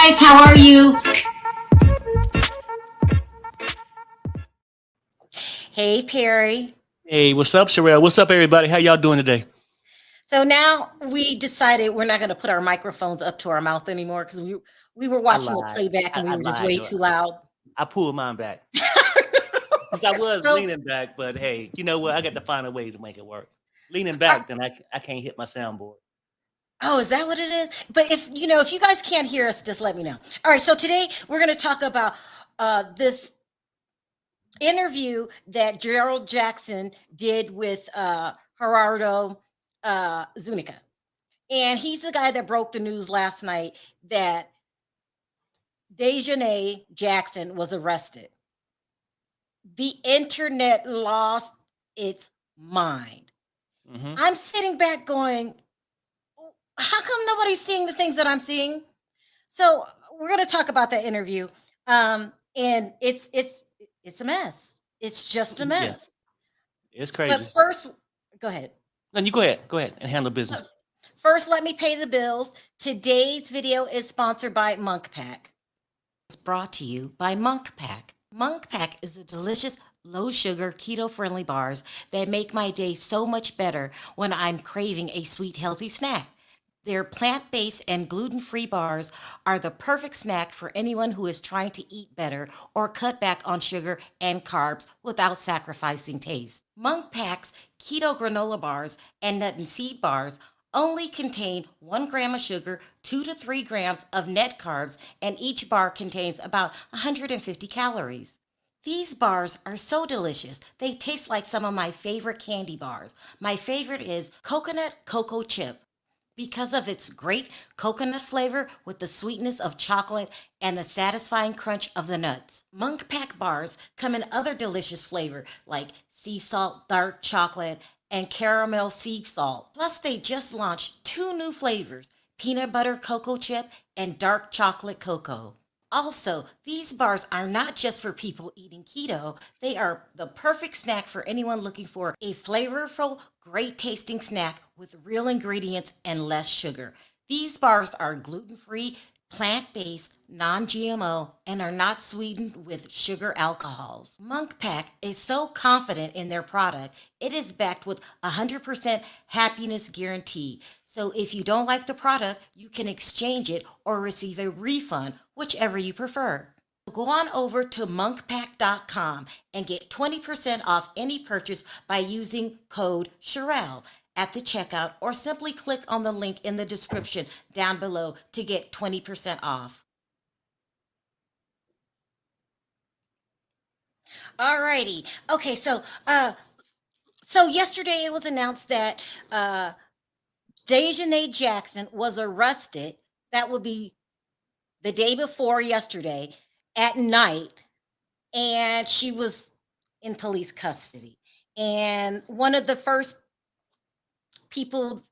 guys, how are you? Hey, Perry. Hey, what's up, Sharrell? What's up, everybody? How y'all doing today? So now we decided we're not going to put our microphones up to our mouth anymore because we were I watching the lied. playback and we I were just lied. way too loud. I pulled mine back because I was So, leaning back, but hey, you know what? I got to find a way to make it work. Leaning back, then I can't hit my soundboard. oh, is that what it is? But if you guys can't hear us, just let me know. All right. So today we're going to talk about this interview that Gerald Jackson did with Gerardo Zuniga. And he's the guy that broke the news last night that Dejahanae Jackson was arrested. The internet lost its mind. Mm-hmm. I'm sitting back going, how come nobody's seeing the things that I'm seeing? So we're going to talk about that interview. And it's a mess. It's just a Yeah, mess. it's But crazy. first, go ahead. No, you go ahead and handle business. First, let me pay the bills. Today's video is sponsored by Monk Pack. It's brought to you by Monk Pack. Monk Pack is a delicious, low sugar, keto friendly bars that make my day so much better when I'm craving a sweet, healthy snack. Their plant based and gluten free bars are the perfect snack for anyone who is trying to eat better or cut back on sugar and carbs without sacrificing taste. Monk Pack's keto granola bars and nut and seed bars only contain 1 gram of sugar, 2 to 3 grams of net carbs, and each bar contains about 150 calories. These bars are so delicious. They taste like some of my favorite candy bars. My favorite is coconut cocoa chip because of its great coconut flavor with the sweetness of chocolate and the satisfying crunch of the nuts. Monk Pack bars come in other delicious flavor like sea salt, dark chocolate, and caramel sea salt. Plus, they just launched 2 new flavors, peanut butter cocoa chip and dark chocolate cocoa. Also, these bars are not just for people eating keto. They are the perfect snack for anyone looking for a flavorful, great tasting snack with real ingredients and less sugar. These bars are gluten-free, plant-based, non-GMO, and are not sweetened with sugar alcohols. Monk Pack is so confident in their product, it is backed with 100% happiness guarantee. So if you don't like the product, you can exchange it or receive a refund, whichever you prefer. Go on over to monkpack.com and get 20% off any purchase by using code Sharrell at the checkout, or simply click on the link in the description down below to get 20% off. Alrighty. Okay, so yesterday it was announced that Dejahanae Jackson was arrested. That would be the day before yesterday at night, and she was in police custody. And one of the first people,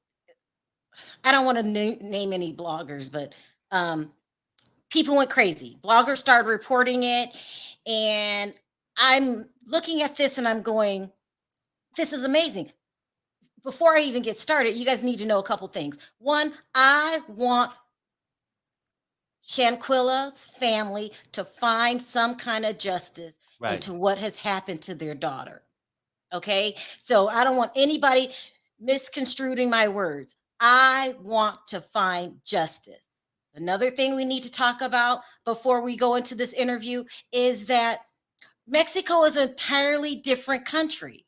I don't want to name any bloggers, but people went crazy. Bloggers started reporting it, and I'm looking at this and I'm going, this is amazing. Before I even get started, you guys need to know a couple things. One, I want Shanquella's family to find some kind of justice Right. into what has happened to their daughter. Okay? So I don't want anybody misconstruing my words. I want to find justice. Another thing we need to talk about before we go into this interview is that Mexico is an entirely different country.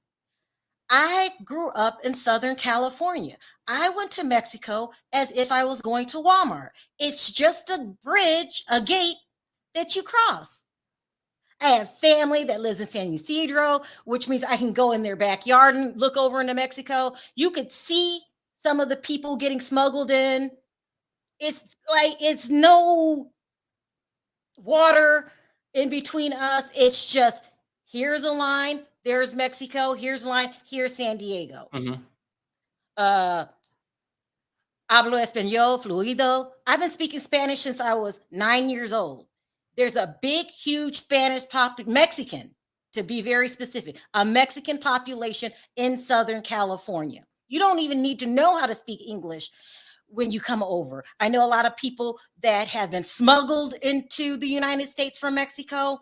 I grew up in Southern California. I went to Mexico as if I was going to Walmart. It's just a bridge, a gate that you cross. I have family that lives in San Ysidro, which means I can go in their backyard and look over into Mexico. You could see some of the people getting smuggled in. It's like it's no water in between us. It's just here's a line, there's Mexico, here's a line, here's San Diego. Mm-hmm. Hablo español fluido. I've been speaking Spanish since I was 9 years old. There's a big, huge Spanish Mexican, to be very specific, a Mexican population in Southern California. You don't even need to know how to speak English. when you come over. I know a lot of people that have been smuggled into the United States from Mexico.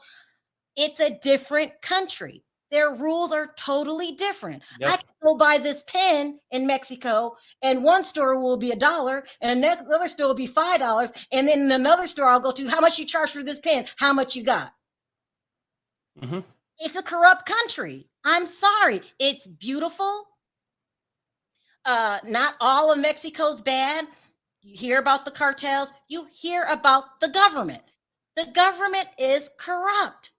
It's a different country. Their rules are totally different. Yep. I can go buy this pen in Mexico, and one store will be $1, and another store will be $5, and then another store I'll go to, how much you charge for this pen? How much you got? Mm-hmm. It's a corrupt country. I'm sorry. It's beautiful. Not all of Mexico's bad. You hear about the cartels. You hear about the government. The government is corrupt.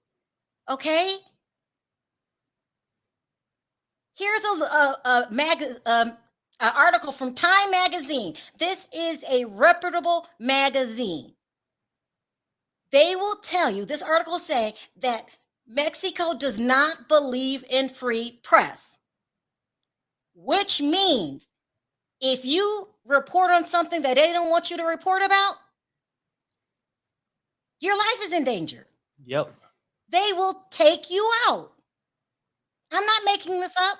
Okay? Here's an article from Time Magazine. This is a reputable magazine. They will tell you, this article is saying that Mexico does not believe in free press, which means if you report on something that they don't want you to report about, your life is in danger. Yep. They will take you out. I'm not making this up.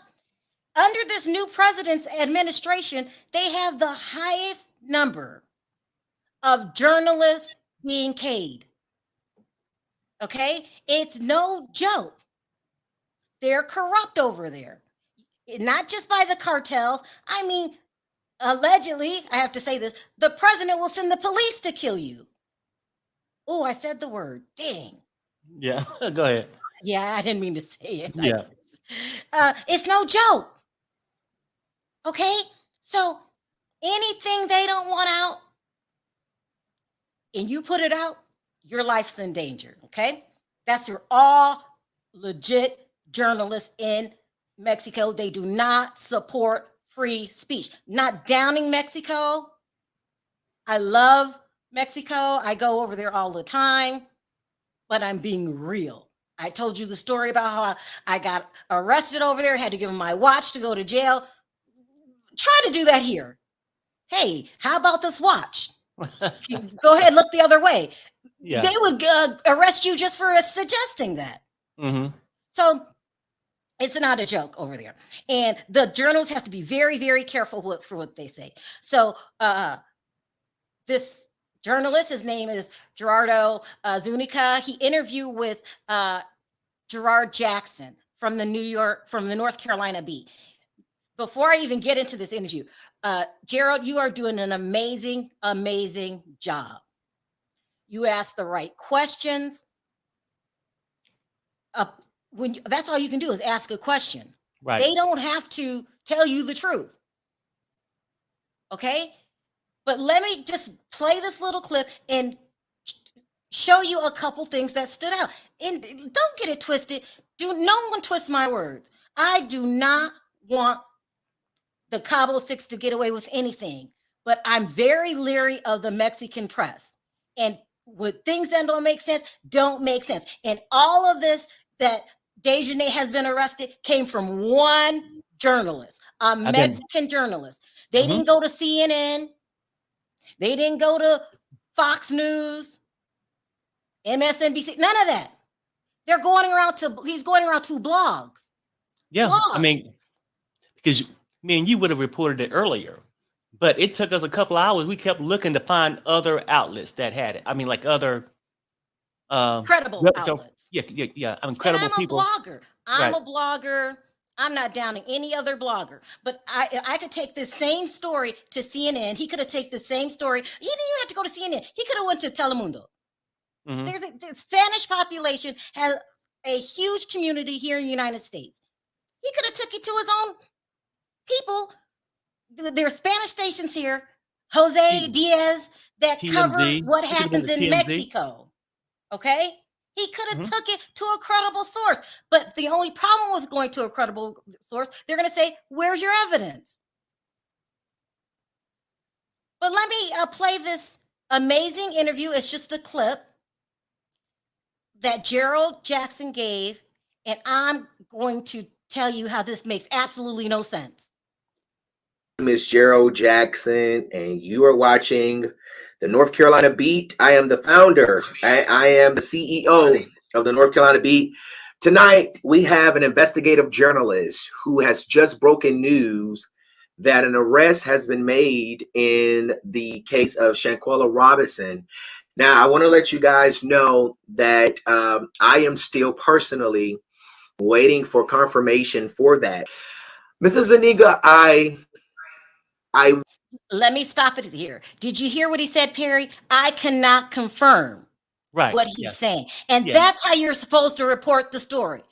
Under this new president's administration, they have the highest number of journalists being paid. Okay? It's no joke. They're corrupt over there. Not just by the cartels. I mean, allegedly, I have to say this, the president will send the police to kill you. Oh, I said the word. Dang. Yeah. Go ahead. Yeah, I didn't mean to say it. Yeah. It's no joke. Okay? So anything they don't want out and you put it out, your life's in danger. Okay? That's for all legit journalists in Mexico. They do not support free speech. Not downing Mexico. I love Mexico. I go over there all the time, but I'm being real. I told you the story about how I got arrested over there, had to give them my watch to go to jail. Try to do that here. Hey, how about this watch? Go ahead, look the other way. Yeah. They would arrest you just for suggesting that. Mm-hmm. So it's not a joke over there. And the journalists have to be very, very careful for what they say. So this journalist, his name is Gerardo Zúñiga. He interviewed with Gerard Jackson from the North Carolina Beat. Before I even get into this interview, Gerald, you are doing an amazing, amazing job. You ask the right questions. That's all you can do is ask a question. Right. They don't have to tell you the truth. Okay? But let me just play this little clip and show you a couple things that stood out. And don't get it twisted. No one twist my words. I do not want the Cabo Six to get away with anything, but I'm very leery of the Mexican press. And with things that don't make sense. And all of this that Dejahanae has been arrested came from one journalist, a Mexican journalist. They didn't go to CNN. They didn't go to Fox News, MSNBC, none of that. He's going around to blogs. Yeah. Blogs. I mean, because me and you would have reported it earlier, but it took us a couple of hours. We kept looking to find other outlets that had it. I mean, like other credible outlets. Yeah. I mean, credible people. I'm a blogger. I'm not downing any other blogger, but I could take this same story to CNN. He could have taken the same story. He didn't even have to go to CNN. He could have went to Telemundo. Mm-hmm. The Spanish population has a huge community here in the United States. He could have took it to his own people. There are Spanish stations here, Jose Diaz, that cover what happens in Mexico. Okay? He could have took it to a credible source. But the only problem with going to a credible source, they're going to say, where's your evidence? But let me play this amazing interview. It's just a clip that Gerald Jackson gave, and I'm going to tell you how this makes absolutely no sense. Miss Gerald Jackson, and you are watching the North Carolina Beat. I am the founder. I am the CEO of the North Carolina Beat. Tonight, we have an investigative journalist who has just broken news that an arrest has been made in the case of Shanquella Robinson. Now, I want to let you guys know that I am still personally waiting for confirmation for that. Mrs. Zuniga, I Let me stop it here. Did you hear what he said, Perry? I cannot confirm Right. what he's Yeah. saying. And Yeah. that's how you're supposed to report the story.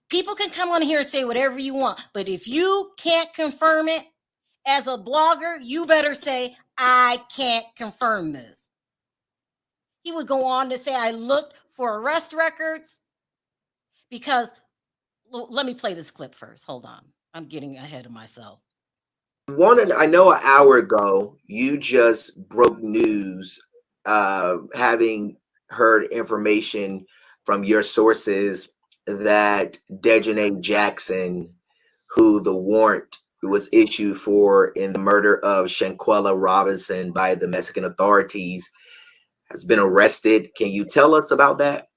People can come on here and say whatever you want, but if you can't confirm it as a blogger, you better say, I can't confirm this. He would go on to say, I looked for arrest records because, let me play this clip first. Hold on. I'm getting ahead of myself. I know an hour ago you just broke news, having heard information from your sources that Dejahanae Jackson, who the warrant was issued for in the murder of Shanquella Robinson by the Mexican authorities, has been arrested. Can you tell us about that?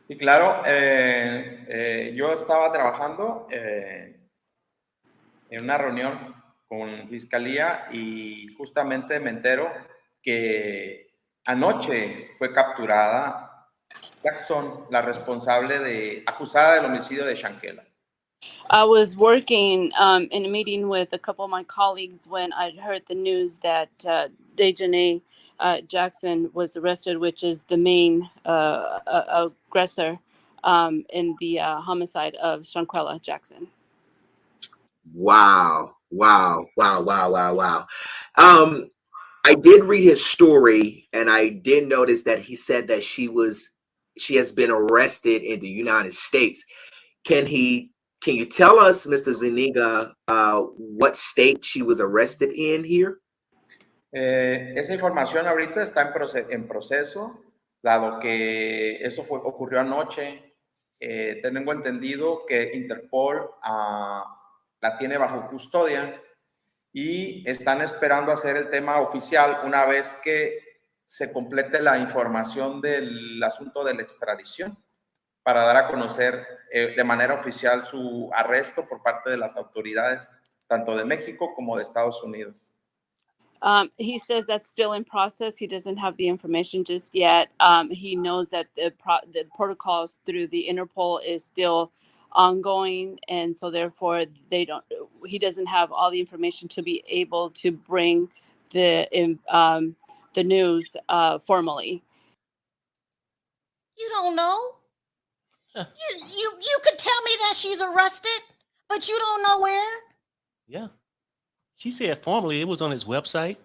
Y claro, yo estaba trabajando en una reunión con Fiscalía y justamente me entero que anoche fue capturada Jackson, la responsable acusada del homicidio de Shanquella. I was working in a meeting with a couple of my colleagues when I heard the news that Dejahanae Jackson was arrested, which is the main aggressor in the homicide of Shanquella Jackson. Wow. I did read his story, and I did notice that he said that she has been arrested in the United States. Can you tell us, Mr. Zuniga, what state she was arrested in here? Esa información ahorita está en proceso, dado que eso ocurrió anoche. Tengo entendido que Interpol la tiene bajo custodia y están esperando hacer el tema oficial una vez que se complete la información del asunto de la extradición, para dar a conocer de manera oficial su arresto por parte de las autoridades, tanto de México como de Estados Unidos. He says that's still in process. He doesn't have the information just yet. He knows that the protocols through the Interpol is still ongoing, and so therefore he doesn't have all the information to be able to bring the news formally. You don't know. You could tell me that she's arrested, but you don't know where. Yeah. She said formally it was on his website,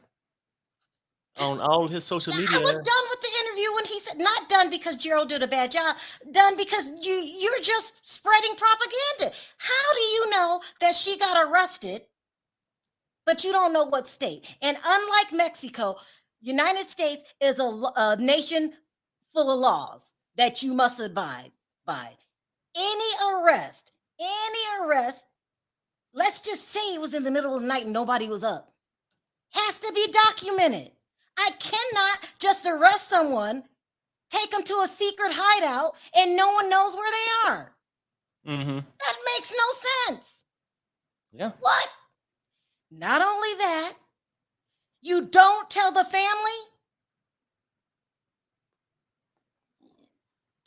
on all his social media. I was done with the interview when he said, not done because Gerald did a bad job, done because you're just spreading propaganda. How do you know that she got arrested, but you don't know what state? And unlike Mexico, United States is a nation full of laws that you must abide by. Any arrest, let's just say it was in the middle of the night and nobody was up, has to be documented. I cannot just arrest someone, take them to a secret hideout, and no one knows where they are. Mm-hmm. That makes no sense. Yeah. What? Not only that, you don't tell the family?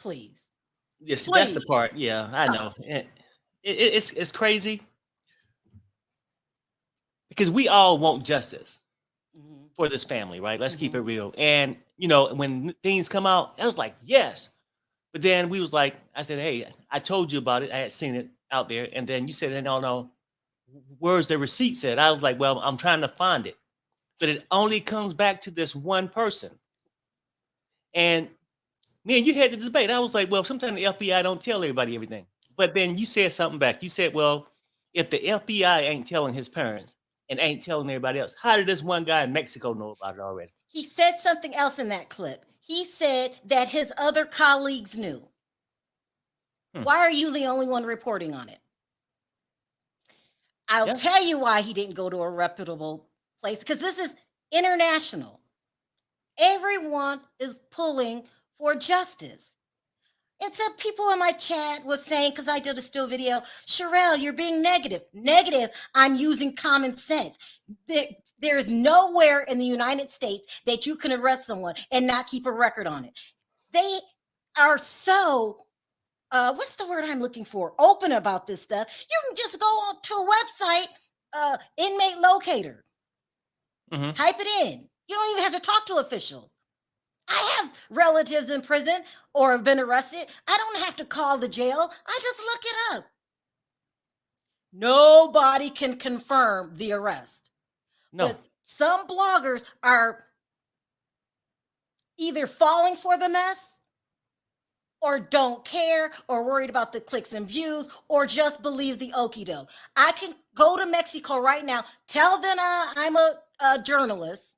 Please. Yes, that's the part. Yeah, I know. It's crazy because we all want justice for this family, right? Let's keep it real. And when things come out, I was like, yes. But then we was like, I said, hey, I told you about it. I had seen it out there. And then you said, no, where's the receipt said? I was like, well, I'm trying to find it. But it only comes back to this one person. And me and you had the debate. I was like, well, sometimes the FBI don't tell everybody everything. But then you said something back. You said, well, if the FBI ain't telling his parents and ain't telling everybody else, how did this one guy in Mexico know about it already? He said something else in that clip. He said that his other colleagues knew. Why are you the only one reporting on it? I'll tell you why he didn't go to a reputable place, because this is international. Everyone is pulling for justice. And some people in my chat was saying, because I did a still video, Sharrell, you're being negative. Negative, I'm using common sense. There is nowhere in the United States that you can arrest someone and not keep a record on it. They are so, what's the word I'm looking for? Open about this stuff. You can just go to a website, inmate locator. Mm-hmm. Type it in. You don't even have to talk to official. I have relatives in prison or have been arrested. I don't have to call the jail. I just look it up. Nobody can confirm the arrest. No. But some bloggers are either falling for the mess or don't care or worried about the clicks and views or just believe the okie doke. I can go to Mexico right now, tell them I'm a journalist,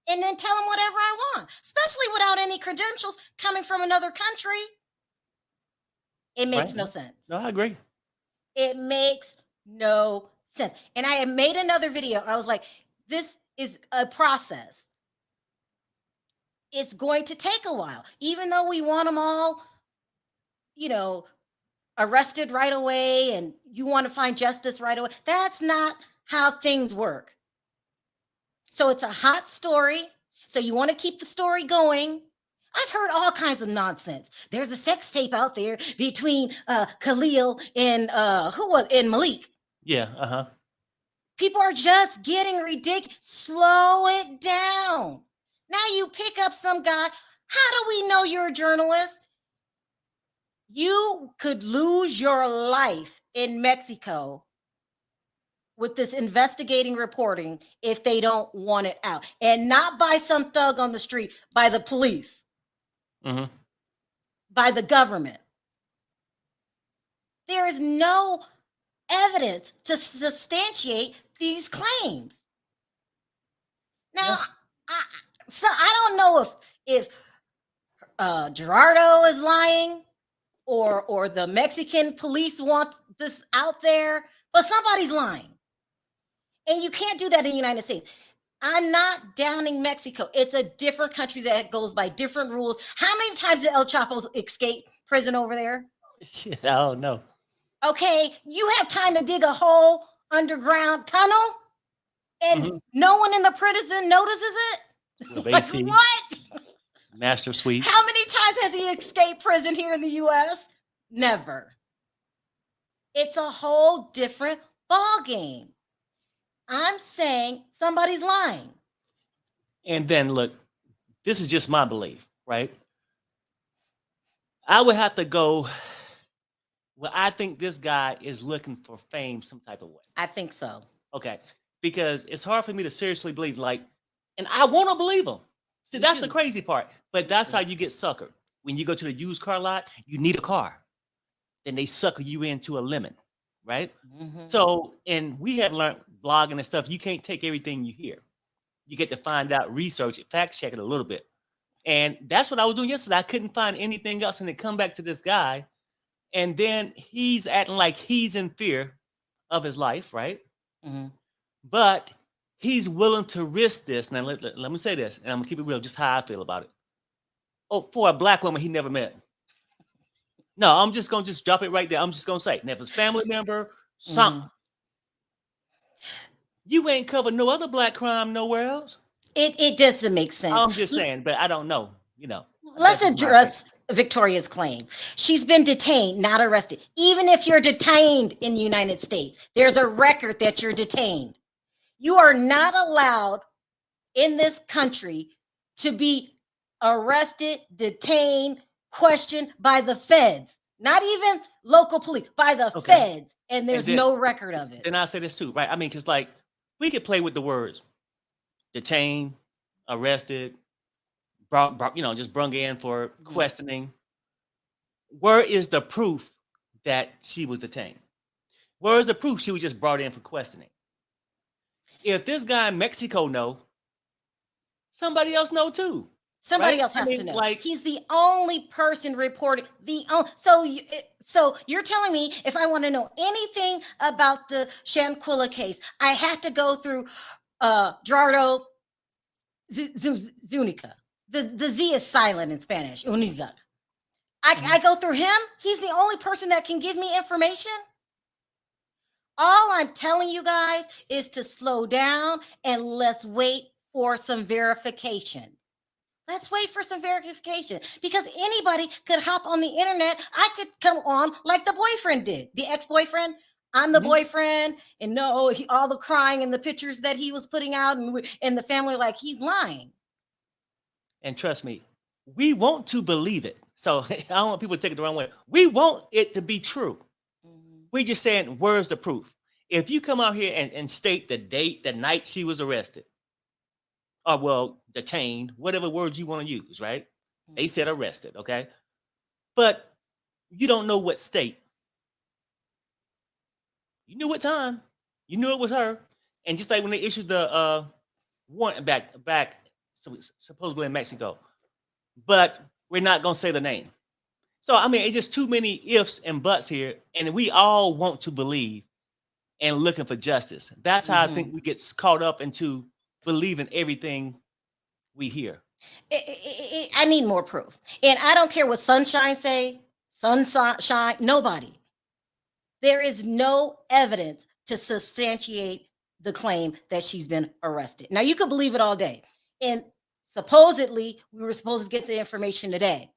and then tell them whatever I want, especially without any credentials coming from another country. It makes no sense. No, I agree. It makes no sense. And I had made another video. I was like, this is a process. It's going to take a while, even though we want them all, arrested right away and you want to find justice right away. That's not how things work. So it's a hot story. So you want to keep the story going. I've heard all kinds of nonsense. There's a sex tape out there between Khalil and Malik. Yeah, People are just getting ridiculous. Slow it down. Now you pick up some guy. How do we know you're a journalist? You could lose your life in Mexico with this investigating reporting if they don't want it out. And not by some thug on the street, by the police, by the government. There is no evidence to substantiate these claims. Now, I don't know if Gerardo is lying or the Mexican police want this out there, but somebody's lying. And you can't do that in the United States. I'm not downing Mexico. It's a different country that goes by different rules. How many times did El Chapo escape prison over there? Shit, I don't know. Okay, you have time to dig a whole underground tunnel and no one in the prison notices it? Like, what? Master Suite. How many times has he escaped prison here in the U.S.? Never. It's a whole different ball game. I'm saying somebody's lying. And then look, this is just my belief, right? I would have to go, well, I think this guy is looking for fame some type of way. I think so. Okay. Because it's hard for me to seriously believe, and I want to believe him. See, that's the crazy part. But that's how you get suckered. When you go to the used car lot, you need a car. Then they sucker you into a lemon, right? So, and we have learned blogging and stuff, you can't take everything you hear. You get to find out, research it, fact check it a little bit. And that's what I was doing yesterday. I couldn't find anything else. And then come back to this guy. And then he's acting like he's in fear of his life, right? But he's willing to risk this. Now, let me say this, and I'm gonna keep it real, just how I feel about it. Oh, for a black woman he never met. No, I'm just gonna drop it right there. I'm just gonna say, if it's family member, something. You ain't covered no other black crime nowhere else. It doesn't make sense. I'm just saying, but I don't know. Let's address Victoria's claim. She's been detained, not arrested. Even if you're detained in the United States, there's a record that you're detained. You are not allowed in this country to be arrested, detained, questioned by the feds, not even local police, by the feds, and there's no record of it. And I say this too, right? I mean, because we could play with the words detained, arrested, just brung in for questioning. Where is the proof that she was detained? Where is the proof she was just brought in for questioning? If this guy in Mexico know, somebody else know too. Somebody else has to know. He's the only person reporting. So you're telling me if I want to know anything about the Shanquella case, I have to go through Gerardo Zuniga. The Z is silent in Spanish. Uniga. I go through him. He's the only person that can give me information. All I'm telling you guys is to slow down and let's wait for some verification. Let's wait for some verification because anybody could hop on the internet. I could come on like the boyfriend did, the ex-boyfriend. I'm the boyfriend, and no, all the crying and the pictures that he was putting out, and the family like he's lying. And trust me, we want to believe it. So I don't want people to take it the wrong way. We want it to be true. We just saying, where's the proof? If you come out here and state the date, the night she was arrested, or well, detained, whatever words you want to use, right? They said arrested, okay? But you don't know what state. You knew what time. You knew it was her. And just like when they issued the warrant back supposedly in Mexico. But we're not going to say the name. So, I mean, it's just too many ifs and buts here. And we all want to believe and looking for justice. That's how I think we get caught up into believing everything we hear. I need more proof. And I don't care what Sunshine say, Sunshine, nobody. There is no evidence to substantiate the claim that she's been arrested. Now, you could believe it all day. And supposedly, we were supposed to get the information today.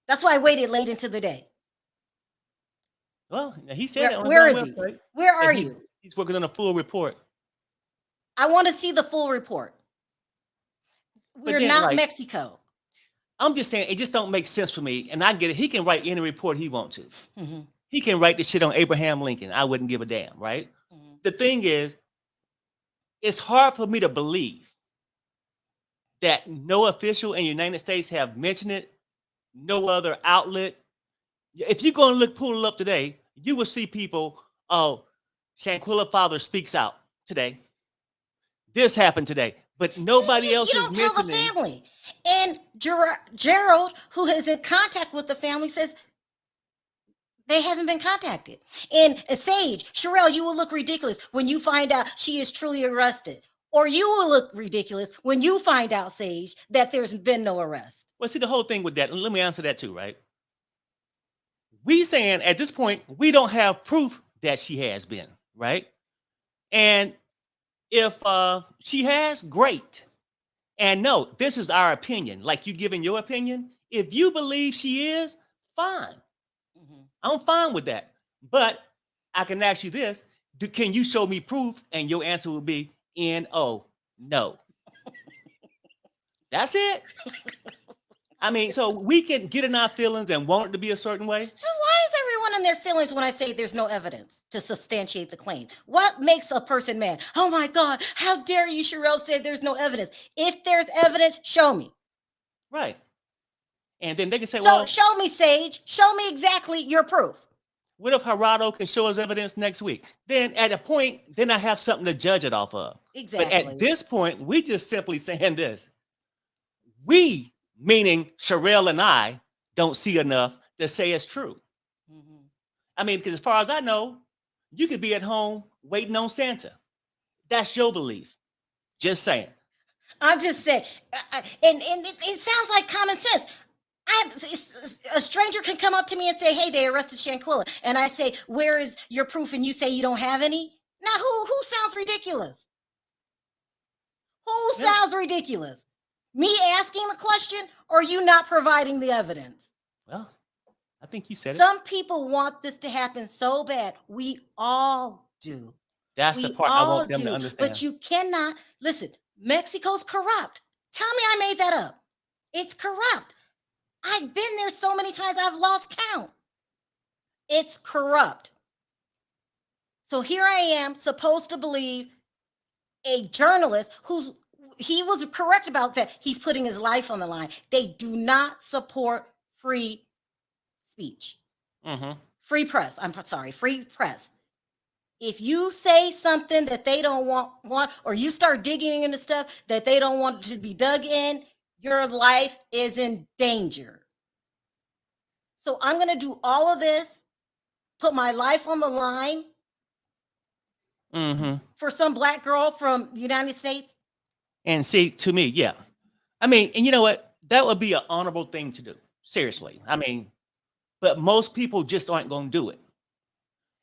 That's why I waited late into the day. Well, he said where is he? Where are you? He's working on a full report. I want to see the full report. We're not Mexico. I'm just saying, it just don't make sense for me. And I get it. He can write any report he wants to. He can write the shit on Abraham Lincoln. I wouldn't give a damn, right? The thing is, it's hard for me to believe that no official in the United States have mentioned it, no other outlet. If you're going to pull it up today, you will see people, oh, Shanquella father speaks out today. This happened today. But nobody else is mentioning. You don't tell the family. And Gerald, who is in contact with the family, says they haven't been contacted. And Sage, Sharrell, you will look ridiculous when you find out she is truly arrested. Or you will look ridiculous when you find out, Sage, that there's been no arrest. Well, see, the whole thing with that, and let me answer that too, right? We saying at this point, we don't have proof that she has been, right? And if she has, great. And no, this is our opinion. Like you giving your opinion. If you believe she is, fine. I'm fine with that. But I can ask you this. Can you show me proof? And your answer will be N-O, no. That's it. I mean, so we can get in our feelings and want it to be a certain way. So why is everyone in their feelings when I say there's no evidence to substantiate the claim? What makes a person mad? Oh my God, how dare you, Sharrell, say there's no evidence? If there's evidence, show me. Right. And then they can say, so well, show me, Sage. Show me exactly your proof. What if Gerardo can show us evidence next week? Then at a point, then I have something to judge it off of. Exactly. But at this point, we just simply saying this. We, meaning Sharrell and I, don't see enough to say it's true. I mean, because as far as I know, you could be at home waiting on Santa. That's your belief. Just saying. I'm just saying. And it sounds like common sense. A stranger can come up to me and say, hey, they arrested Shanquella. And I say, where is your proof? And you say you don't have any? Now, who sounds ridiculous? Who sounds ridiculous? Me asking the question or you not providing the evidence? Well, I think you said it. Some people want this to happen so bad. We all do. That's the part I want them to understand. But you cannot, listen, Mexico's corrupt. Tell me I made that up. It's corrupt. I've been there so many times I've lost count. It's corrupt. So here I am supposed to believe a journalist he was correct about that. He's putting his life on the line. They do not support free speech. Free press. I'm sorry, free press. If you say something that they don't want, or you start digging into stuff that they don't want to be dug in, your life is in danger. So I'm going to do all of this, put my life on the line for some black girl from the United States. And see, to me, yeah. I mean, and you know what? That would be an honorable thing to do. Seriously. I mean, but most people just aren't going to do it.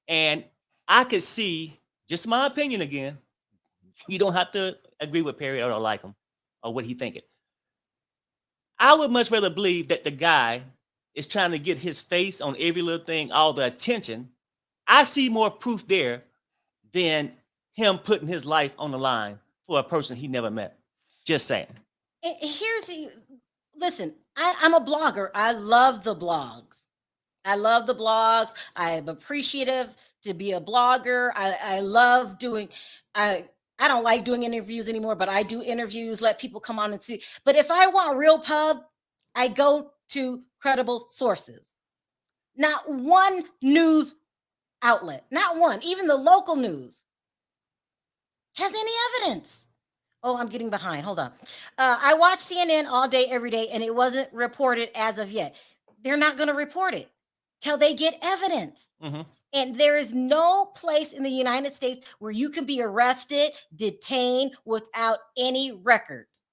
And I could see, just my opinion again, you don't have to agree with Perry or like him or what he thinking. I would much rather believe that the guy is trying to get his face on every little thing, all the attention. I see more proof there than him putting his life on the line for a person he never met. Just saying. Listen, I'm a blogger. I love the blogs. I am appreciative to be a blogger. I love doing, I don't like doing interviews anymore, but I do interviews, let people come on and see. But if I want real pub, I go to credible sources. Not one news outlet, not one, even the local news has any evidence. Oh, I'm getting behind. Hold on. I watch CNN all day, every day, and it wasn't reported as of yet. They're not going to report it till they get evidence. Mm-hmm. And there is no place in the United States where you can be arrested, detained without any records.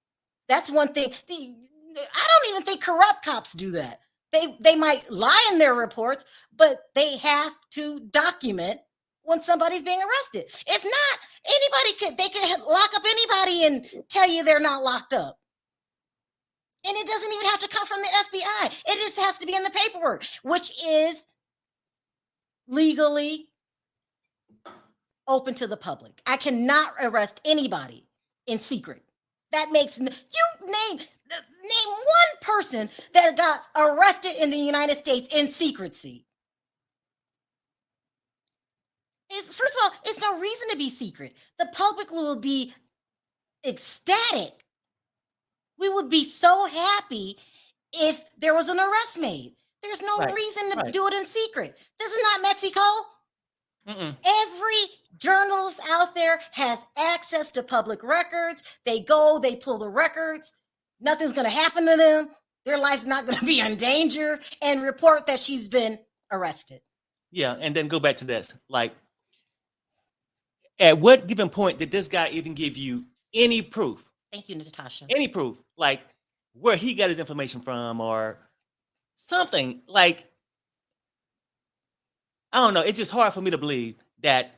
That's one thing. I don't even think corrupt cops do that. They might lie in their reports, but they have to document when somebody's being arrested. If not, they could lock up anybody and tell you they're not locked up. And it doesn't even have to come from the FBI. It just has to be in the paperwork, which is legally open to the public. I cannot arrest anybody in secret. That makes you name one person that got arrested in the United States in secrecy. First of all, it's no reason to be secret. The public will be ecstatic. We would be so happy if there was an arrest made. There's no reason to do it in secret. This is not Mexico. Mm-mm. Every journalist out there has access to public records. They go, they pull the records. Nothing's going to happen to them. Their life's not going to be in danger, and report that she's been arrested. Yeah, and then go back to this. Like, at what given point did this guy even give you any proof? Thank you, Natasha. Any proof, like where he got his information from or something. Like, I don't know. It's just hard for me to believe that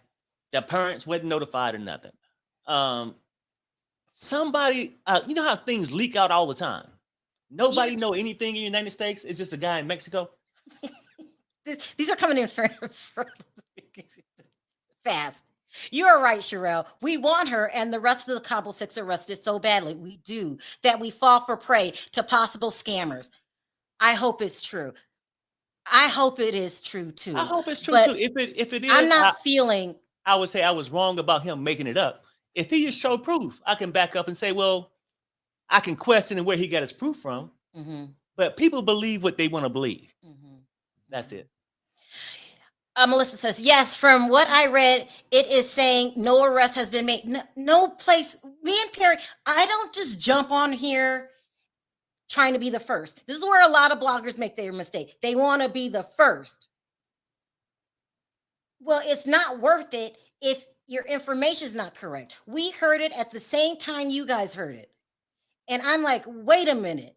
the parents wasn't notified or nothing. Somebody, you know how things leak out all the time. Nobody know anything in the United States. It's just a guy in Mexico. These are coming in fast. You are right, Sharrell. We want her and the rest of the Cabo Six arrested so badly. We do, that we fall for prey to possible scammers. I hope it's true. I hope it is true too. I hope it's true But too. If it is, I'm not feeling. I would say I was wrong about him making it up. If he just showed proof, I can back up and say, well, I can question where he got his proof from. Mm-hmm. But people believe what they want to believe. Mm-hmm. That's it. Melissa says, yes, from what I read, it is saying no arrest has been made. No place. Me and Perry, I don't just jump on here trying to be the first. This is where a lot of bloggers make their mistake. They want to be the first. Well, it's not worth it if your information is not correct. We heard it at the same time you guys heard it. And I'm like, wait a minute.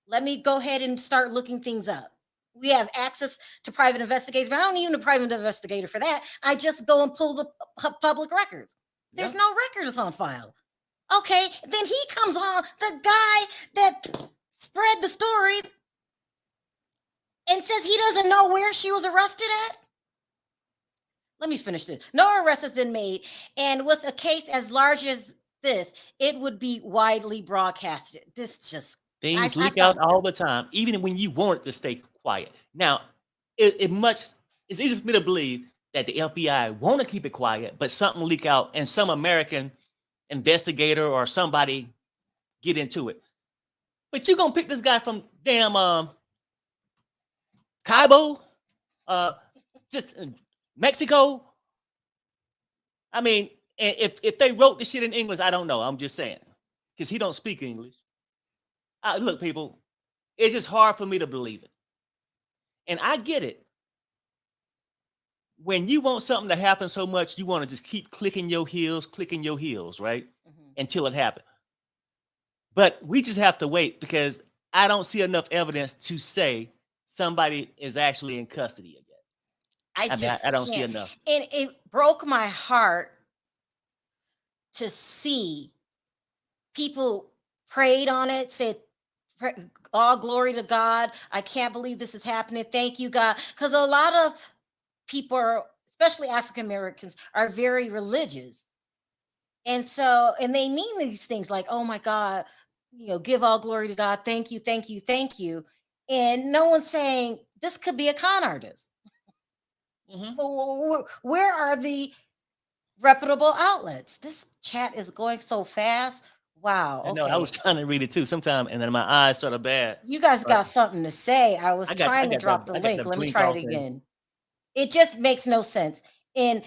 Let me go ahead and start looking things up. We have access to private investigators, but I don't need a private investigator for that. I just go and pull the public records. There's no records on file. Okay, then he comes on, the guy that spread the story, and says he doesn't know where she was arrested at. Let me finish this. No arrest has been made, and with a case as large as this, it would be widely broadcasted. This just things leak out all the time, even when you want it to stay quiet. Now, it's easy for me to believe that the FBI want to keep it quiet, but something leak out and some American investigator or somebody get into it. But you're gonna pick this guy from damn Cabo, just Mexico. I mean, if they wrote this shit in English, I don't know. I'm just saying, because he don't speak English. Look, people, it's just hard for me to believe it. And I get it. When you want something to happen so much, you want to just keep clicking your heels, right? Mm-hmm. Until it happens. But we just have to wait, because I don't see enough evidence to say somebody is actually in custody yet. I don't see can't. enough. And it broke my heart to see people prayed on it, said, all glory to God. I can't believe this is happening. Thank you, God. Because a lot of people, especially African Americans, are very religious. And so, and they mean these things like, oh my God, give all glory to God. Thank you, thank you, thank you. And no one's saying this could be a con artist. Where are the reputable outlets? This chat is going so fast. Wow. I know. I was trying to read it too sometime, and then my eyes sort of bad. You guys got something to say. I was trying to drop the link. Let me try it again. It just makes no sense. And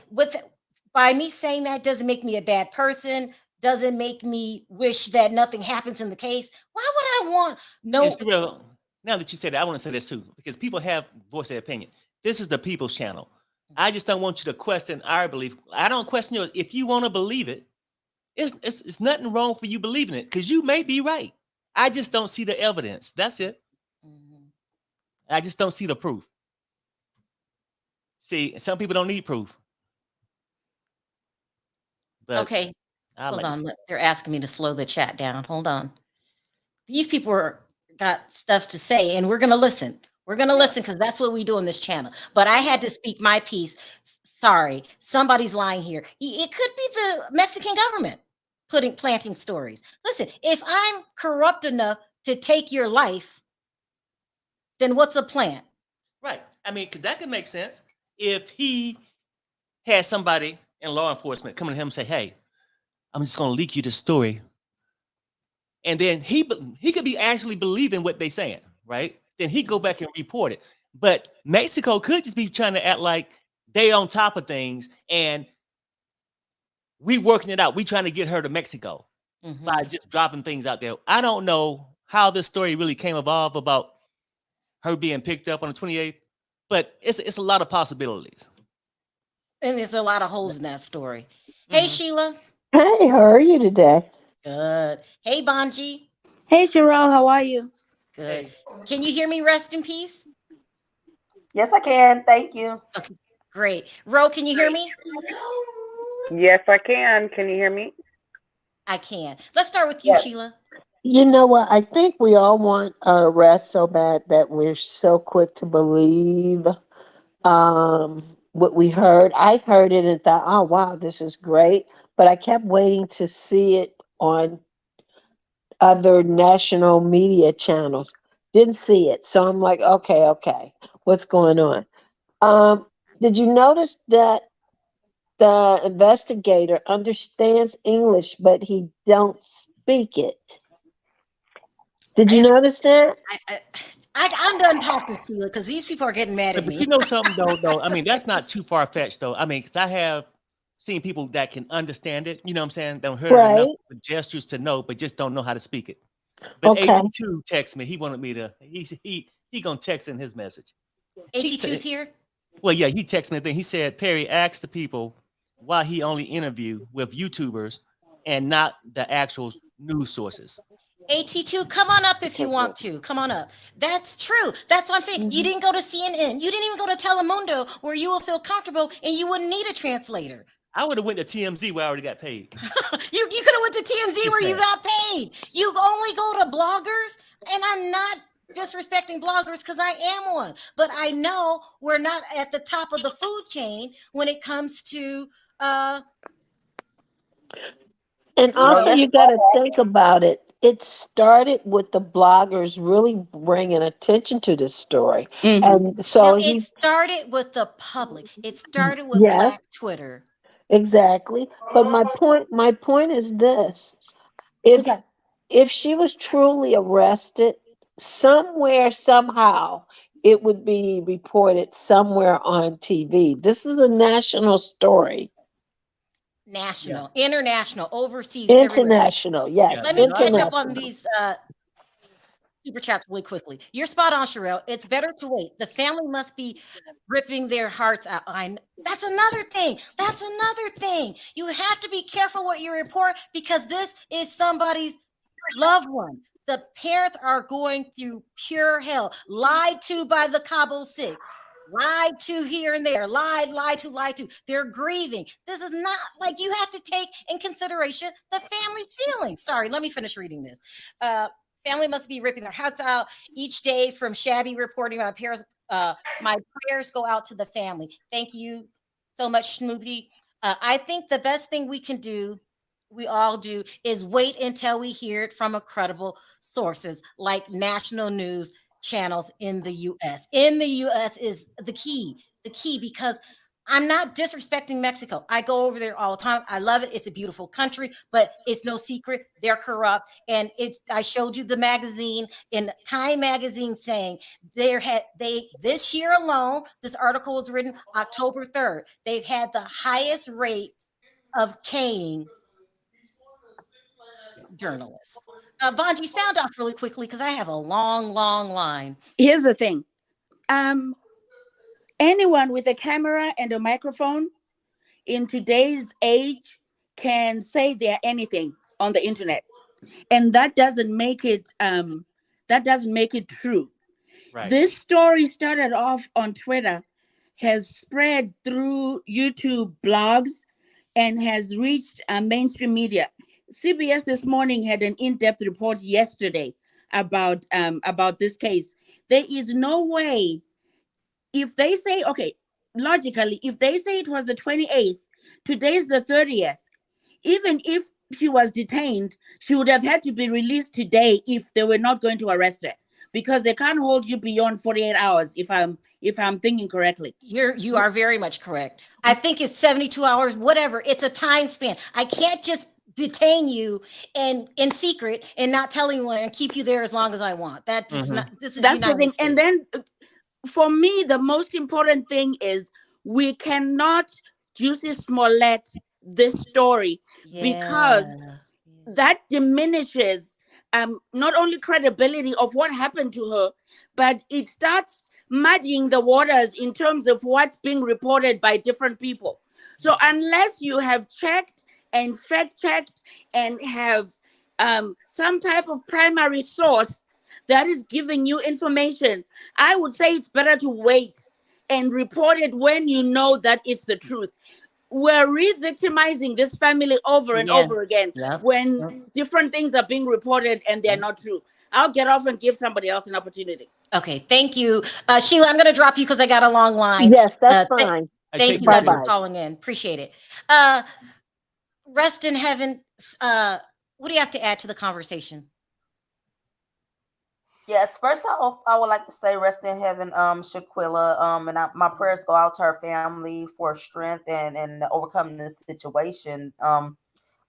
by me saying that doesn't make me a bad person, doesn't make me wish that nothing happens in the case. Why would I want Sharrell, now that you said that, I want to say this too, because people have voiced their opinion. This is the people's channel. I just don't want you to question our belief. I don't question yours. If you want to believe it, it's nothing wrong for you believing it, because you may be right. I just don't see the evidence. That's it. I just don't see the proof. See, some people don't need proof. But okay, hold on. They're asking me to slow the chat down. Hold on. These people got stuff to say, and we're going to listen. We're going to listen because that's what we do on this channel. But I had to speak my piece. Sorry, somebody's lying here. It could be the Mexican government planting stories. Listen, if I'm corrupt enough to take your life, then what's the plan? Right. I mean, because that could make sense if he had somebody in law enforcement come to him and say, hey, I'm just going to leak you the story. And then he could be actually believing what they're saying, right? Then he'd go back and report it. But Mexico could just be trying to act like they on top of things and we working it out. We trying to get her to Mexico by just dropping things out there. I don't know how this story really came about her being picked up on the 28th, but it's a lot of possibilities. And there's a lot of holes in that story. Hey, Sheila. Hey, how are you today? Good. Hey, Bonji. Hey, Sharrell, how are you? Good. Hey. Can you hear me? Rest in peace. Yes, I can. Thank you. Okay, great. Ro, can you hear me? Yes, I can. Can you hear me? I can. Let's start with you, Sheila. You know what? I think we all want an arrest so bad that we're so quick to believe what we heard. I heard it and thought, oh, wow, this is great. But I kept waiting to see it on other national media channels. Didn't see it. So I'm like, okay, what's going on? Did you notice that the investigator understands English, but he don't speak it? Did you notice that? I'm done talking, Sheila, because these people are getting mad at me. But you know something, though? I mean, that's not too far-fetched, though. I mean, because I have seen people that can understand it, you know what I'm saying? Don't hear enough gestures to know, but just don't know how to speak it. But AT2 texted me. He wanted me to, he gonna text in his message. AT2's here? Well, yeah, he texted me a thing. He said, Perry asked the people why he only interviewed with YouTubers and not the actual news sources. AT2, come on up if you want to. Come on up. That's true. That's what I'm saying. You didn't go to CNN. You didn't even go to Telemundo where you will feel comfortable and you wouldn't need a translator. I would have went to TMZ where I already got paid. You could have went to TMZ where you got paid. You only go to bloggers, and I'm not disrespecting bloggers because I am one. But I know we're not at the top of the food chain when it comes to and also you got to think about it. It started with the bloggers really bringing attention to this story. And so it started with the public. It started with Black Twitter. Exactly. But my point is this. If she was truly arrested, somewhere, somehow, it would be reported somewhere on TV. This is a national story. National, international, overseas, international, everywhere. yes. Let me catch up on these super chats really quickly. You're spot on, Sharrell. It's better to wait. The family must be ripping their hearts out. That's another thing. That's another thing. You have to be careful what you report because this is somebody's loved one. The parents are going through pure hell, lied to by the Cabo Six, lied to here and there, lied to. They're grieving. This is not like, you have to take in consideration the family feelings. Sorry, let me finish reading this. Family must be ripping their hearts out each day from shabby reporting. My prayers go out to the family. Thank you so much, Snoopy. I think the best thing we all do, is wait until we hear it from a credible sources like national news channels in the US. In the US is the key, because I'm not disrespecting Mexico. I go over there all the time. I love it. It's a beautiful country, but it's no secret they're corrupt. And I showed you the magazine in Time magazine saying this year alone, this article was written October 3rd. They've had the highest rates of caning journalists. Bonji, sound off really quickly because I have a long line. Here's the thing. Anyone with a camera and a microphone in today's age can say they're anything on the internet, and that doesn't make it true. Right. This story started off on Twitter, has spread through YouTube blogs, and has reached mainstream media. CBS this morning had an in-depth report yesterday about this case. There is no way, if they say, okay, logically, if they say it was the 28th, today's the 30th, even if she was detained, she would have had to be released today if they were not going to arrest her, because they can't hold you beyond 48 hours, if I'm thinking correctly. You are very much correct. I think it's 72 hours, whatever. It's a time span. I can't just detain you in secret and not tell anyone and keep you there as long as I want. That's the thing. And then for me, the most important thing is we cannot Jussie Smollett this story, because that diminishes not only credibility of what happened to her, but it starts muddying the waters in terms of what's being reported by different people. So unless you have checked and fact-checked and have some type of primary source that is giving you information, I would say it's better to wait and report it when you know that it's the truth. We're re-victimizing this family over and over again when different things are being reported and they're not true. I'll get off and give somebody else an opportunity. Okay, thank you. Sheila, I'm going to drop you because I got a long line. Yes, that's fine. Thank you guys for calling in. Appreciate it. Rest in heaven. What do you have to add to the conversation? Yes, first I would like to say rest in heaven, Shanquella. And my prayers go out to her family for strength and overcoming this situation.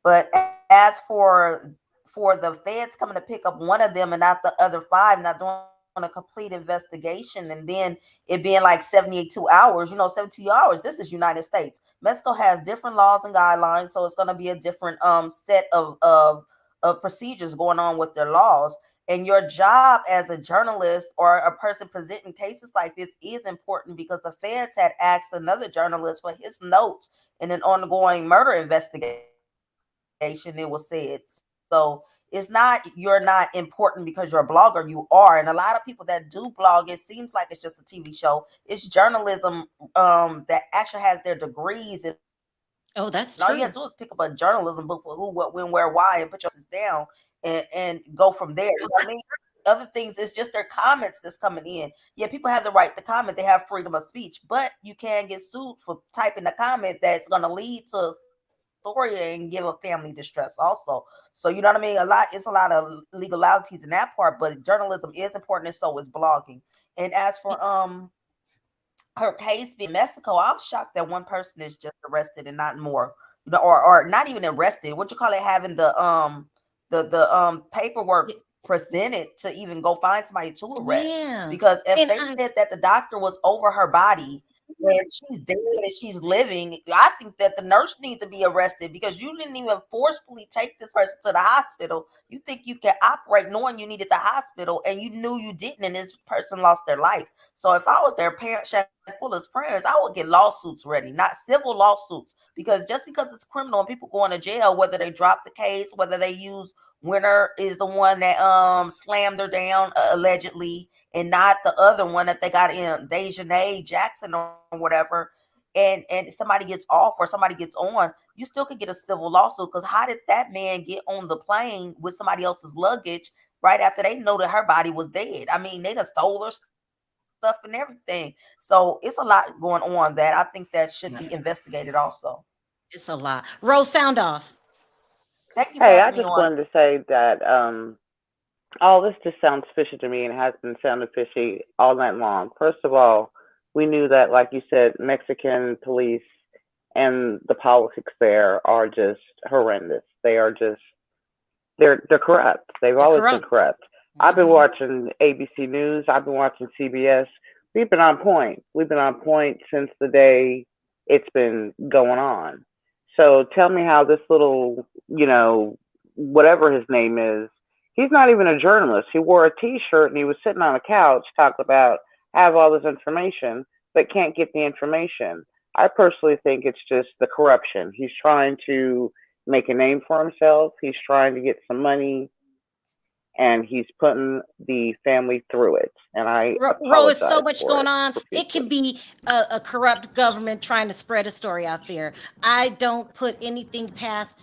But as for the feds coming to pick up one of them and not the other five, not doing a complete investigation, and then it being like 72 hours, 72 hours. This is United States. Mexico has different laws and guidelines, so it's going to be a different set of procedures going on with their laws. And your job as a journalist or a person presenting cases like this is important, because the feds had asked another journalist for his notes in an ongoing murder investigation. It was said. So it's not, you're not important because you're a blogger. You are. And a lot of people that do blog, it seems like it's just a TV show. It's journalism that actually has their degrees. And that's true. All you have to do is pick up a journalism book for who, what, when, where, why, and put yours down and go from there. You know what I mean? Other things, it's just their comments that's coming in. Yeah, people have the right to comment. They have freedom of speech, but you can get sued for typing a comment that's going to lead to story and give a family distress also. So you know what I mean? It's a lot of legalities in that part, but journalism is important, and so is blogging. And as for her case being Mexico, I'm shocked that one person is just arrested and not more. Or not even arrested. What you call it? Having the paperwork presented to even go find somebody to arrest. Yeah. Because if they said that the doctor was over her body when she's dead and she's living, I think that the nurse needs to be arrested because you didn't even forcefully take this person to the hospital. You think you can operate knowing you needed the hospital and you knew you didn't, and this person lost their life. So if I was their parent, Shanquella's parents, I would get lawsuits ready, not civil lawsuits, because just because it's criminal and people going to jail, whether they drop the case, whether they use Winner is the one that slammed her down allegedly, and not the other one that they got in Dejahanae Jackson or whatever, and somebody gets off or somebody gets on, you still could get a civil lawsuit. Because how did that man get on the plane with somebody else's luggage right after they know that her body was dead? I mean, they just stole her stuff and everything. So it's a lot going on that I think that should be investigated also. It's a lot. Rose, sound off. Thank you for Hey, I having me just on. wanted to say that all this just sounds fishy to me and has been sounding fishy all night long. First of all, we knew that, like you said, Mexican police and the politics there are just horrendous. They are just they're corrupt. They've They're always been corrupt. corrupt. I've been Mhm. watching ABC News. I've been watching CBS. We've been on point. We've been on point since the day it's been going on. So tell me how this little, whatever his name is, he's not even a journalist. He wore a T-shirt and he was sitting on a couch talking about I have all this information, but can't get the information. I personally think it's just the corruption. He's trying to make a name for himself. He's trying to get some money, and he's putting the family through it. And I Ro, is so apologize much for going it on. It profusely. could be a corrupt government trying to spread a story out there. I don't put anything past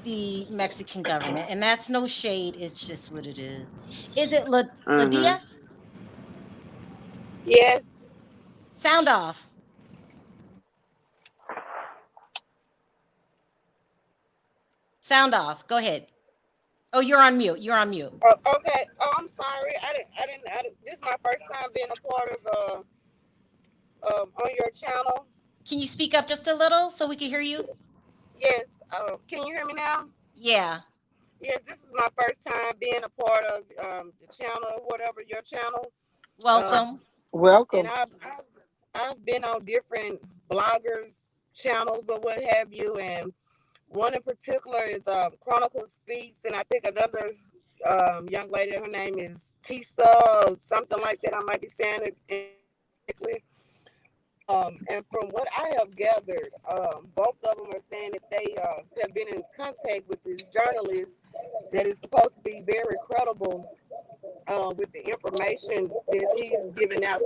the Mexican government, and that's no shade. It's just what it is. Is it Mhm. Ladia? Yes. Sound off. Sound off. Go ahead. Oh, you're on mute. You're on mute. Okay. Oh, I'm sorry. This is my first time being a part of on your channel. Can you speak up just a little so we can hear you? Yes. Can you hear me now? Yeah. Yes. This is my first time being a part of the channel, whatever your channel. Welcome. And I've been on different bloggers channels or what have you, and one in particular is Chronicle Speaks, and I think another young lady, her name is Tisa or something like that. I might be saying it incorrectly. And from what I have gathered, both of them are saying that they have been in contact with this journalist that is supposed to be very credible with the information that he's giving out,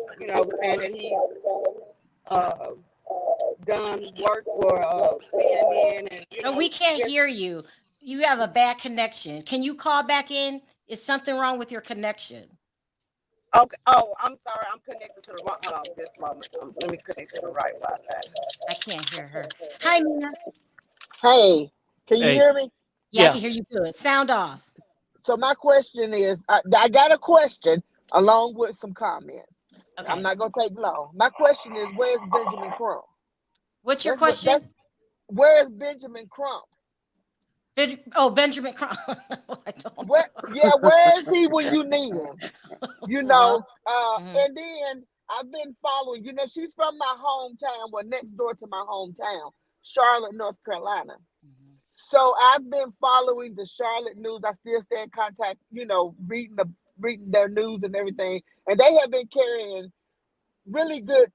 saying that he uh, done work for CNN and, No, we can't hear you. You have a bad connection. Can you call back in? Is something wrong with your connection? Okay. Oh, I'm sorry. I'm connected to the wrong. Hold on, this moment. Let me connect to the right Wi-Fi. I can't hear her. Hi, Nina. Hey, can you Hey, hear me? Yeah, I yeah. can hear you good. Sound off. So my question is, I got a question along with some comments. Okay. I'm not gonna take long. My question is, where's Benjamin Crump? What's your That's what. question? Where is Benjamin Crump? Benjamin Crump. I don't Where? know. Yeah, where is he when you need him? Mhm. And then I've been following. She's from my hometown, well, next door to my hometown, Charlotte, North Carolina. Mhm. So I've been following the Charlotte news. I still stay in contact, reading their news and everything. And they have been carrying really good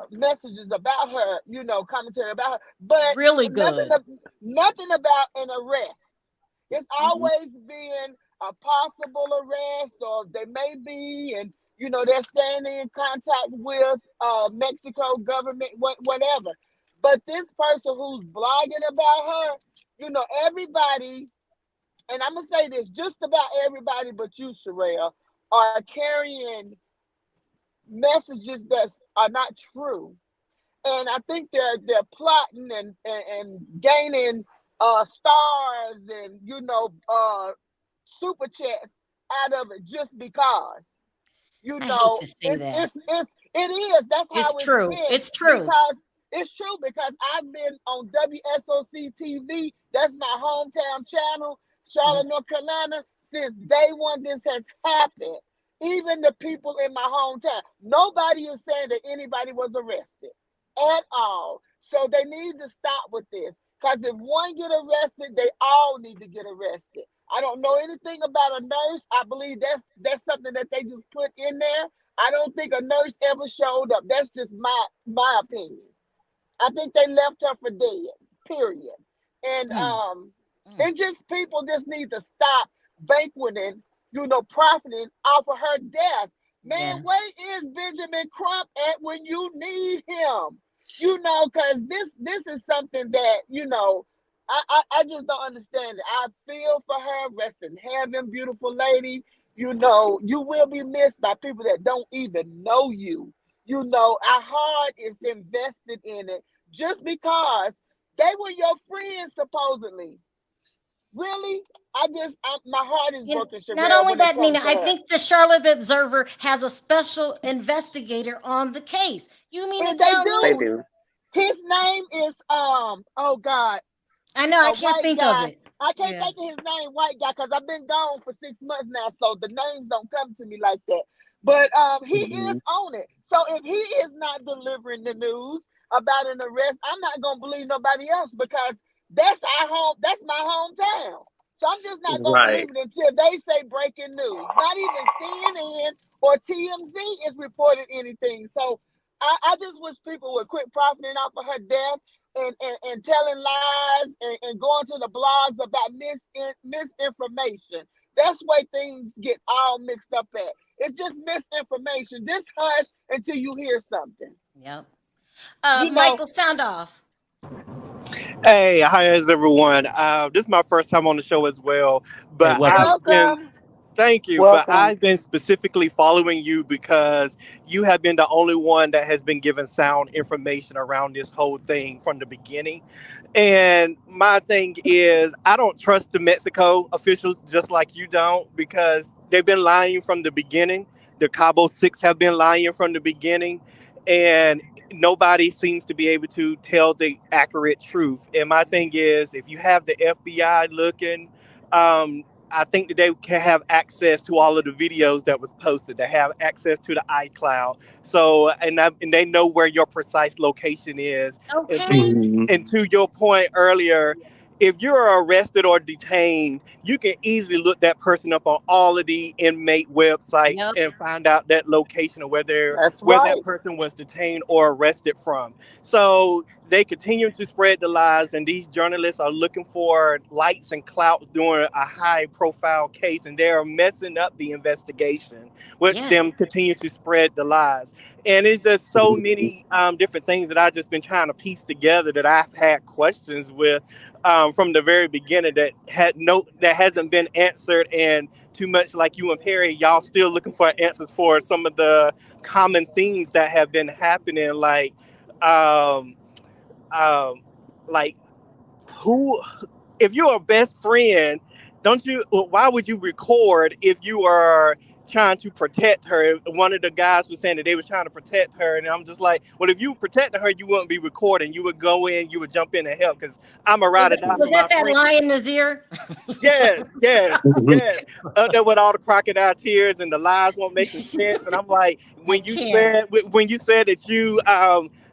messages about her, commentary about her, but Really nothing good. nothing about an arrest. It's Mhm. always been a possible arrest, or they may be, and they're staying in contact with Mexico government, whatever. But this person who's blogging about her, everybody, and I'm gonna say this, just about everybody but you, Sharrell, are carrying messages that are not true. And I think they're plotting and gaining stars and super chats out of it just because. I hate to say that. It is. That's It's how it's true. been, It's true. because it's true, because I've been on WSOC TV. That's my hometown channel, Charlotte, Mhm. North Carolina, since day one this has happened. Even the people in my hometown, nobody is saying that anybody was arrested. at all. So they need to stop with this. Because if one get arrested, they all need to get arrested. I don't know anything about a nurse. I believe that's something that they just put in there. I don't think a nurse ever showed up. That's just my opinion. I think they left her for dead, period. And it's just people just need to stop banqueting, profiting off of her death. Man, where is Benjamin Crump at when you need him? Because this is something that, I just don't understand it. I feel for her. Rest in heaven, beautiful lady. You will be missed by people that don't even know you. Our heart is invested in it just because they were your friends, supposedly. Really? My heart is broken, Sharrell. Not only that, Nina, I think the Charlotte Observer has a special investigator on the case. You mean to tell me? They do. His name is, oh God. I know, I can't think of it. I can't think of his name, white guy, because I've been gone for 6 months now, so the names don't come to me like that. But he is on it. So if he is not delivering the news about an arrest, I'm not going to believe nobody else, because that's our home. That's my hometown. So I'm just not going to believe it until they say breaking news. Not even CNN or TMZ is reporting anything. So I just wish people would quit profiting off of her death and telling lies and going to the blogs about misinformation. That's why things get all mixed up at. It's just misinformation. Just hush until you hear something. Yep. Michael, sound off. Hey, hi, everyone. This is my first time on the show as well, but thank you. Welcome. But I've been specifically following you because you have been the only one that has been given sound information around this whole thing from the beginning. And my thing is, I don't trust the Mexico officials just like you don't, because they've been lying from the beginning. The Cabo Six have been lying from the beginning, and nobody seems to be able to tell the accurate truth. And my thing is, if you have the FBI looking, I think that they can have access to all of the videos that was posted. They have access to the iCloud. So, and they know where your precise location is. Okay. And to your point earlier, if you're arrested or detained, you can easily look that person up on all of the inmate websites and find out that location of where that person was detained or arrested from. So they continue to spread the lies, and these journalists are looking for lights and clout during a high-profile case, and they are messing up the investigation with them continue to spread the lies. And it's just so many different things that I've just been trying to piece together that I've had questions with from the very beginning that hasn't been answered. And too much like you and Perry, y'all still looking for answers for some of the common themes that have been happening, like who, if you're a best friend, why would you record if you are trying to protect her? One of the guys was saying that they were trying to protect her, and I'm just like, well, if you protected her, you wouldn't be recording. You would go in, you would jump in and help, because I'm a ride or die. Was that lie in his ear? Yes. Up there with all the crocodile tears and the lies won't make sense. And I'm like, when you said that you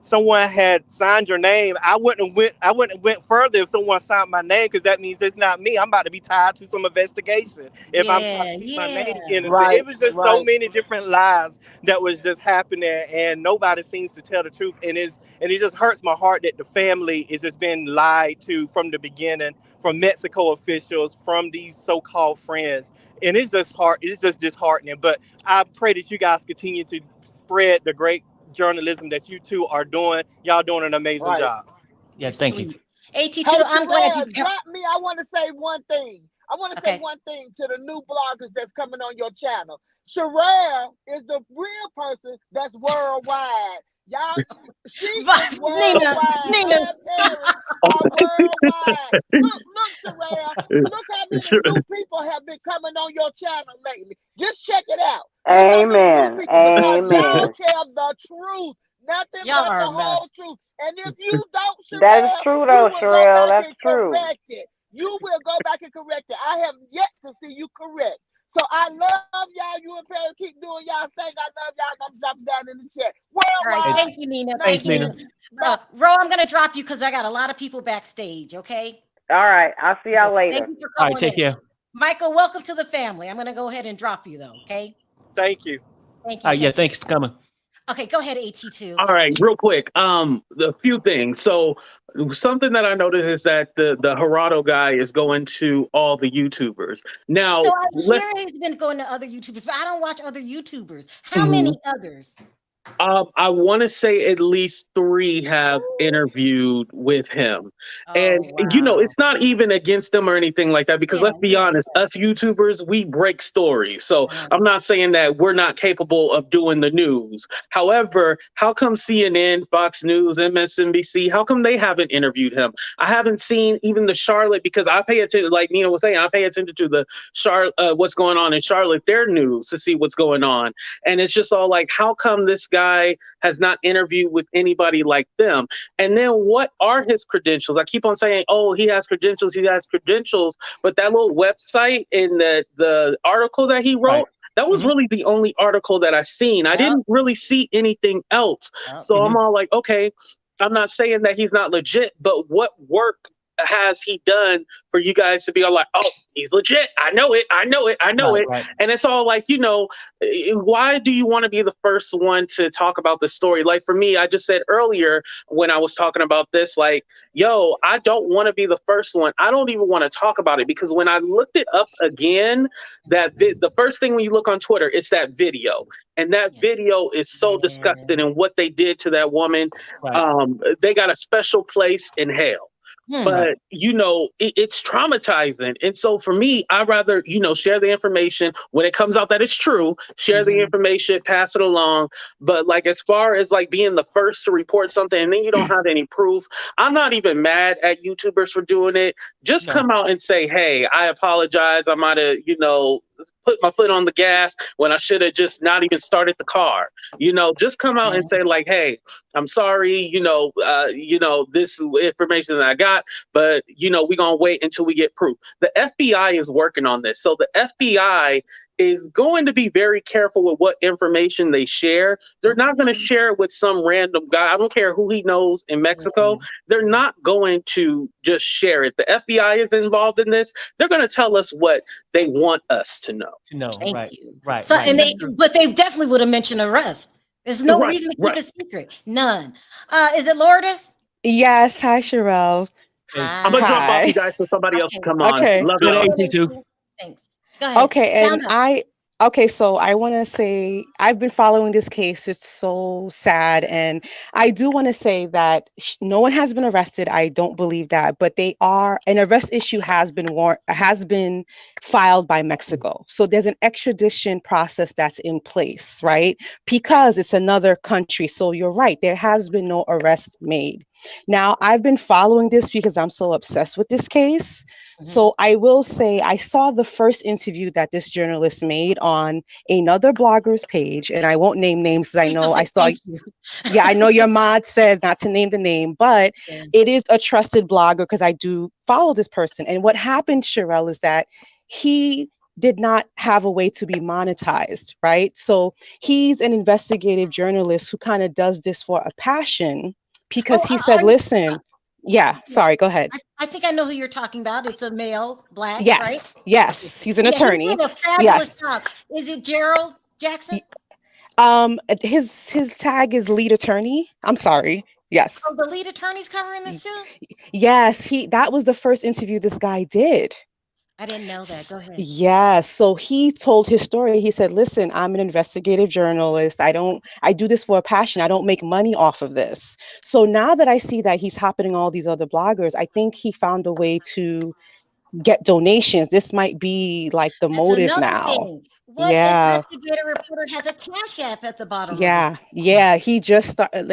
someone had signed your name, I wouldn't have went further if someone signed my name, because that means it's not me. I'm about to be tied to some investigation if I'm trying to keep my name innocent. It was just so many different lies that was just happening, and nobody seems to tell the truth. And it just hurts my heart that the family is just being lied to from the beginning, from Mexico officials, from these so-called friends. And it's just it's just disheartening. But I pray that you guys continue to spread the great journalism that you two are doing. Y'all doing an amazing job. Yeah, thank you. AT2, I'm glad you drop me. I want to say one thing. I want to say one thing to the new bloggers that's coming on your channel. Sharrell is the real person that's worldwide. Y'all, she is worldwide. Nina. Worldwide. Look, Sharrell. Look how many new people have been coming on your channel lately. Just check it out. Amen. Because y'all tell the truth. Nothing but the whole truth. And if you don't, Sharrell, that is true though, Sharrell. That's true. You will go back and correct it. I have yet to see you correct. So I love y'all. You and Perry keep doing y'all thing. I love y'all. I'm dropping down in the chat. All right, thank you, Nina. Thanks, Nina. Ro, I'm gonna drop you because I got a lot of people backstage. Okay. All right. I'll see y'all later. Thank you for All calling right, take in. care. Michael, welcome to the family. I'm gonna go ahead and drop you though. Okay. Thank you. Thank you. Yeah, Take care. thanks for coming. Okay, go ahead, AT2. All right, real quick. A few things. So something that I noticed is that the Gerardo guy is going to all the YouTubers. Now, So I hear he's been going to other YouTubers, but I don't watch other YouTubers. How many others? I want to say at least 3 have interviewed with him. And, you know, it's not even against them or anything like that, because let's be honest, us YouTubers, we break stories. So I'm not saying that we're not capable of doing the news. However, how come CNN, Fox News, MSNBC, how come they haven't interviewed him? I haven't seen even the Charlotte, because I pay attention, like Nina was saying, I pay attention to the what's going on in Charlotte, their news, to see what's going on. And it's just all like, how come this guy has not interviewed with anybody like them? And then what are his credentials? I keep on saying, oh, he has credentials, but that little website in the article that he wrote, that was really the only article that I seen. I didn't really see anything else. So I'm all like, okay, I'm not saying that he's not legit, but what work has he done for you guys to be all like, oh, he's legit, I know it. And it's all like, you know, why do you want to be the first one to talk about the story? Like for me, I just said earlier when I was talking about this, like, yo, I don't want to be the first one. I don't even want to talk about it, because when I looked it up again, that the first thing when you look on Twitter, it's that video. And that video is so disgusting, and what they did to that woman, they got a special place in hell. But, you know, it's traumatizing. And so for me, I'd rather, you know, share the information when it comes out that it's true, share the information, pass it along. But like, as far as like being the first to report something and then you don't have any proof, I'm not even mad at YouTubers for doing it. Just come out and say, hey, I apologize. I might have, you know, put my foot on the gas when I should have just not even started the car. You know, just come out and say like, hey, I'm sorry, you know, this information that I got, but you know, we're gonna wait until we get proof. The FBI is working on this. So the FBI is going to be very careful with what information they share. They're not going to share it with some random guy. I don't care who he knows in Mexico. They're not going to just share it. The FBI is involved in this. They're going to tell us what they want us to know. Thank you. So, and but they definitely would have mentioned arrest. There's no reason to keep it secret. None. Is it Lourdes? Yes. Hi, Sharrell. Hi. I'm going to drop off, you guys, so somebody else can come on. Okay. Love you. too. Thanks. Go ahead. Okay, so I want to say I've been following this case. It's so sad. And I do want to say that no one has been arrested. I don't believe that, but an arrest issue has been filed by Mexico. So there's an extradition process that's in place, right? Because it's another country. So you're right. There has been no arrest made. Now, I've been following this because I'm so obsessed with this case. So I will say I saw the first interview that this journalist made on another blogger's page, and I won't name names because I know I saw. Yeah, I know your mod says not to name the name, but it is a trusted blogger because I do follow this person. And what happened, Sharrell, is that he did not have a way to be monetized, right? So he's an investigative journalist who kind of does this for a passion because he said, listen. Yeah, sorry, go ahead. I think I know who you're talking about. It's a male, black, yes, right? Yes, he's an attorney. He did a fabulous job. Is it Gerald Jackson? His tag is lead attorney. I'm sorry. Yes. Oh, the lead attorney's covering this too? Yes, that was the first interview this guy did. I didn't know that. Go ahead. Yeah. So he told his story. He said, listen, I'm an investigative journalist. I do this for a passion. I don't make money off of this. So now that I see that he's happening all these other bloggers, I think he found a way to get donations. This might be like the motive now. Thing. What investigative reporter has a Cash App at the bottom? Yeah. He just started.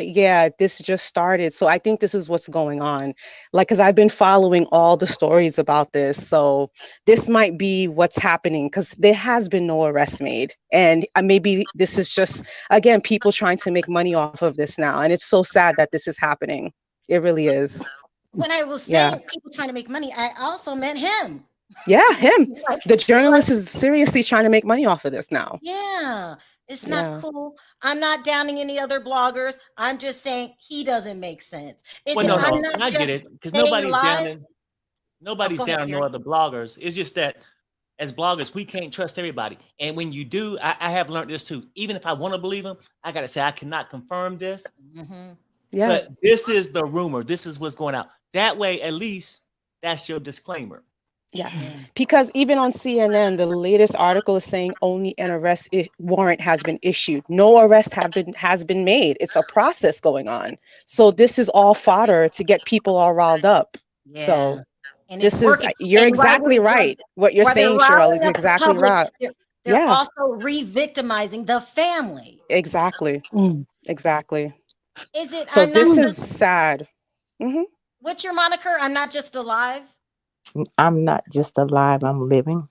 This just started. So I think this is what's going on. Like, because I've been following all the stories about this. So this might be what's happening because there has been no arrest made. And maybe this is just, again, people trying to make money off of this now. And it's so sad that this is happening. It really is. When I was saying people trying to make money, I also meant him. Yeah, him. The journalist is seriously trying to make money off of this now. Yeah. It's not Yeah. cool. I'm not downing any other bloggers. I'm just saying he doesn't make sense. Is Well, it no, I'm no, not and I get just it because staying nobody's alive? downing, Oh, nobody's go ahead, downing no Jerry. other bloggers. It's just that as bloggers, we can't trust everybody. And when you do, I have learned this too. Even if I want to believe them, I gotta say I cannot confirm this, Mm-hmm. Yeah. but this is the rumor. This is what's going out. That way, at least that's your disclaimer. Yeah. Yeah. Because even on CNN, the latest article is saying only an warrant has been issued. No arrest has been made. It's a process going on. So this is all fodder to get people all riled up. So Yeah. And it's this is working. you're And exactly right. What you're while they're saying, Sharrell, is riling up the exactly public, right. they're Yeah, also re-victimizing the family. exactly. Exactly. Is it So I'm not this is just sad. Hmm. what's your moniker? I'm not just alive. I'm not just alive, I'm living.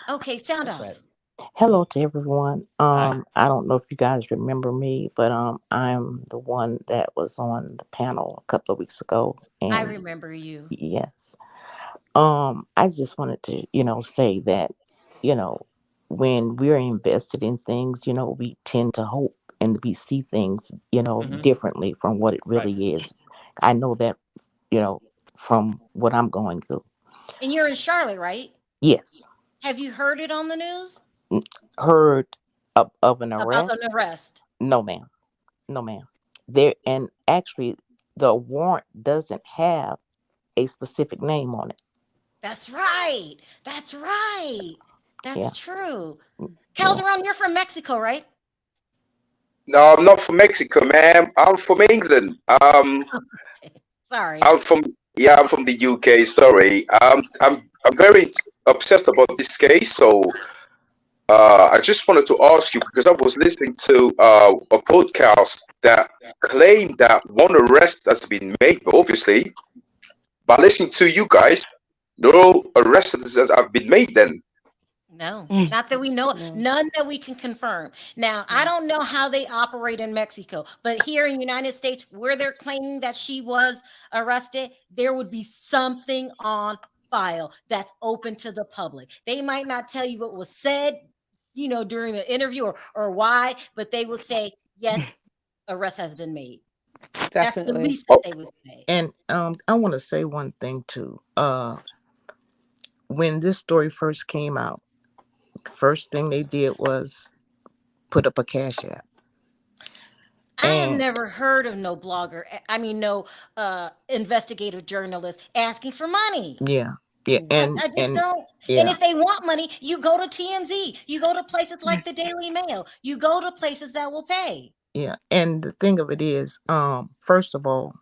Okay, sound That's right. off. Hello to everyone. Hi. I don't know if you guys remember me, but I'm the one that was on the panel a couple of weeks ago. I And remember you. yes. I just wanted to, say that, you know, when we're invested in things, we tend to hope and we see things, Hmm. differently from what it Right. really is. I know that, you know, from what I'm going through. And you're in Charlotte, right? Yes. Have you heard it on the news N- Heard of an about an arrest? arrest? No, ma'am. No, ma'am. There, and actually, the warrant doesn't have a specific name on it. That's right. That's right. Yeah. That's true. Yeah. Calderon, you're from Mexico, right? No, I'm not from Mexico, man. I'm from England. Sorry. I'm from I'm from the UK. Sorry. I'm very obsessed about this case. So I just wanted to ask you because I was listening to a podcast that claimed that one arrest has been made, but obviously by listening to you guys, no arrests have been made. Then No, not that we know, No. none that we can confirm. Now, I don't know how they operate in Mexico, but here in United States, where they're claiming that she was arrested, there would be something on file that's open to the public. They might not tell you what was said, during the interview or why, but they will say, yes, arrest has been made. That's the Definitely. least that they would say. And I want to say one thing too. When this story first came out, first thing they did was put up a cash app. I have And never heard of no blogger, no investigative journalist asking for money. yeah, yeah, I just don't. And yeah, if they want money, you go to TMZ. You go to places like the Daily Mail. You go to places that will pay. yeah. And the thing of it is, first of all,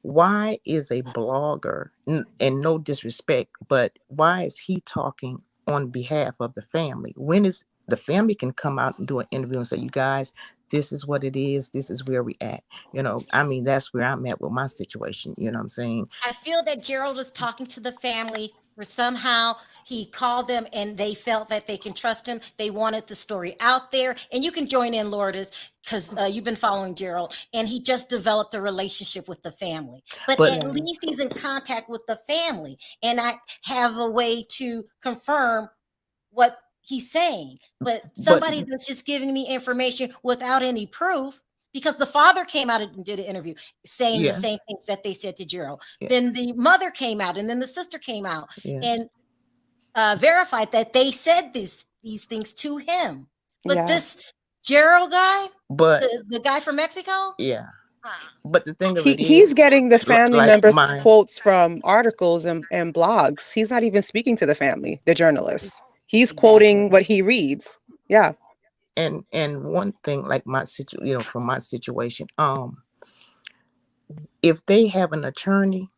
why is a blogger, and no disrespect, but why is he talking on behalf of the family? When is the family can come out and do an interview and say, you guys, this is what it is. This is where we at. That's where I'm at with my situation. You know what I'm saying? I feel that Gerald is talking to the family where somehow he called them and they felt that they can trust him. They wanted the story out there. And you can join in, Lourdes, because you've been following Gerald, and he just developed a relationship with the family. But at least he's in contact with the family. And I have a way to confirm what he's saying. But somebody that's just giving me information without any proof, because the father came out and did an interview saying the same things that they said to Gerald. Yeah. Then the mother came out, and then the sister came out Yes. and verified that they said these things to him. But Yeah. this Gerald guy, But the guy from Mexico, yeah, but the thing of it He's is, getting the family like members' my quotes from articles and blogs. He's not even speaking to the family, the journalists. He's quoting what he reads. Yeah. and one thing, like my from my situation, if they have an attorney,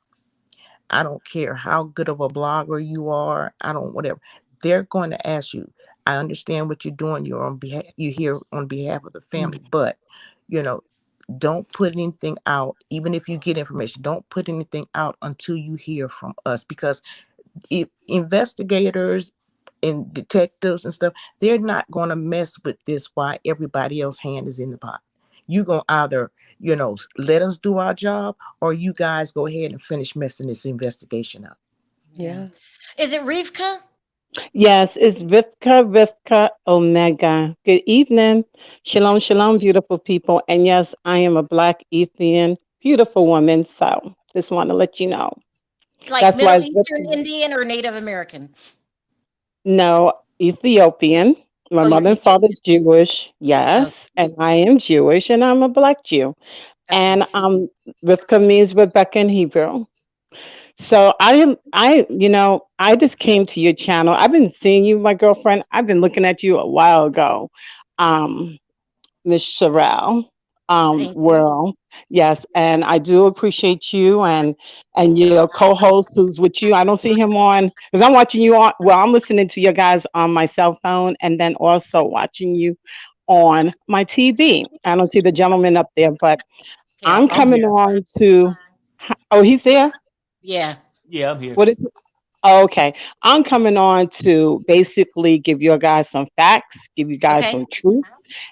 I don't care how good of a blogger you are, I don't whatever. They're going to ask you. I understand what you're doing. You're here on behalf of the family, but don't put anything out. Even if you get information, don't put anything out until you hear from us, because if investigators and detectives and stuff, they're not going to mess with this while everybody else's hand is in the pot. You're going to either, let us do our job, or you guys go ahead and finish messing this investigation up. Yeah. Is it Rivka? Yes, it's Rivka Omega. Good evening. Shalom, shalom, beautiful people. And yes, I am a Black Ethiopian, beautiful woman. So just want to let you know. Like That's why Middle it's Eastern Rivka. Indian or Native American? No, Ethiopian. My Oh, you're mother and Ethiopian. father is Jewish. Okay. Yes, and I am Jewish, and I'm a Black Jew. Okay. And Rivka means Rebecca in Hebrew. So I just came to your channel. I've been seeing you, my girlfriend. I've been looking at you a while ago. Um, Miss Sharrell, Thank you. world. Yes, and I do appreciate you and your co-host who's with you. I don't see him on because I'm watching you on. Well, I'm listening to your guys on my cell phone and then also watching you on my TV. I don't see the gentleman up there, but Yeah. I'm I'm coming here. on to. Oh, he's there. Yeah. Yeah, I'm here. What is? Okay, I'm coming on to basically give you guys some facts, give you guys Okay. some truth,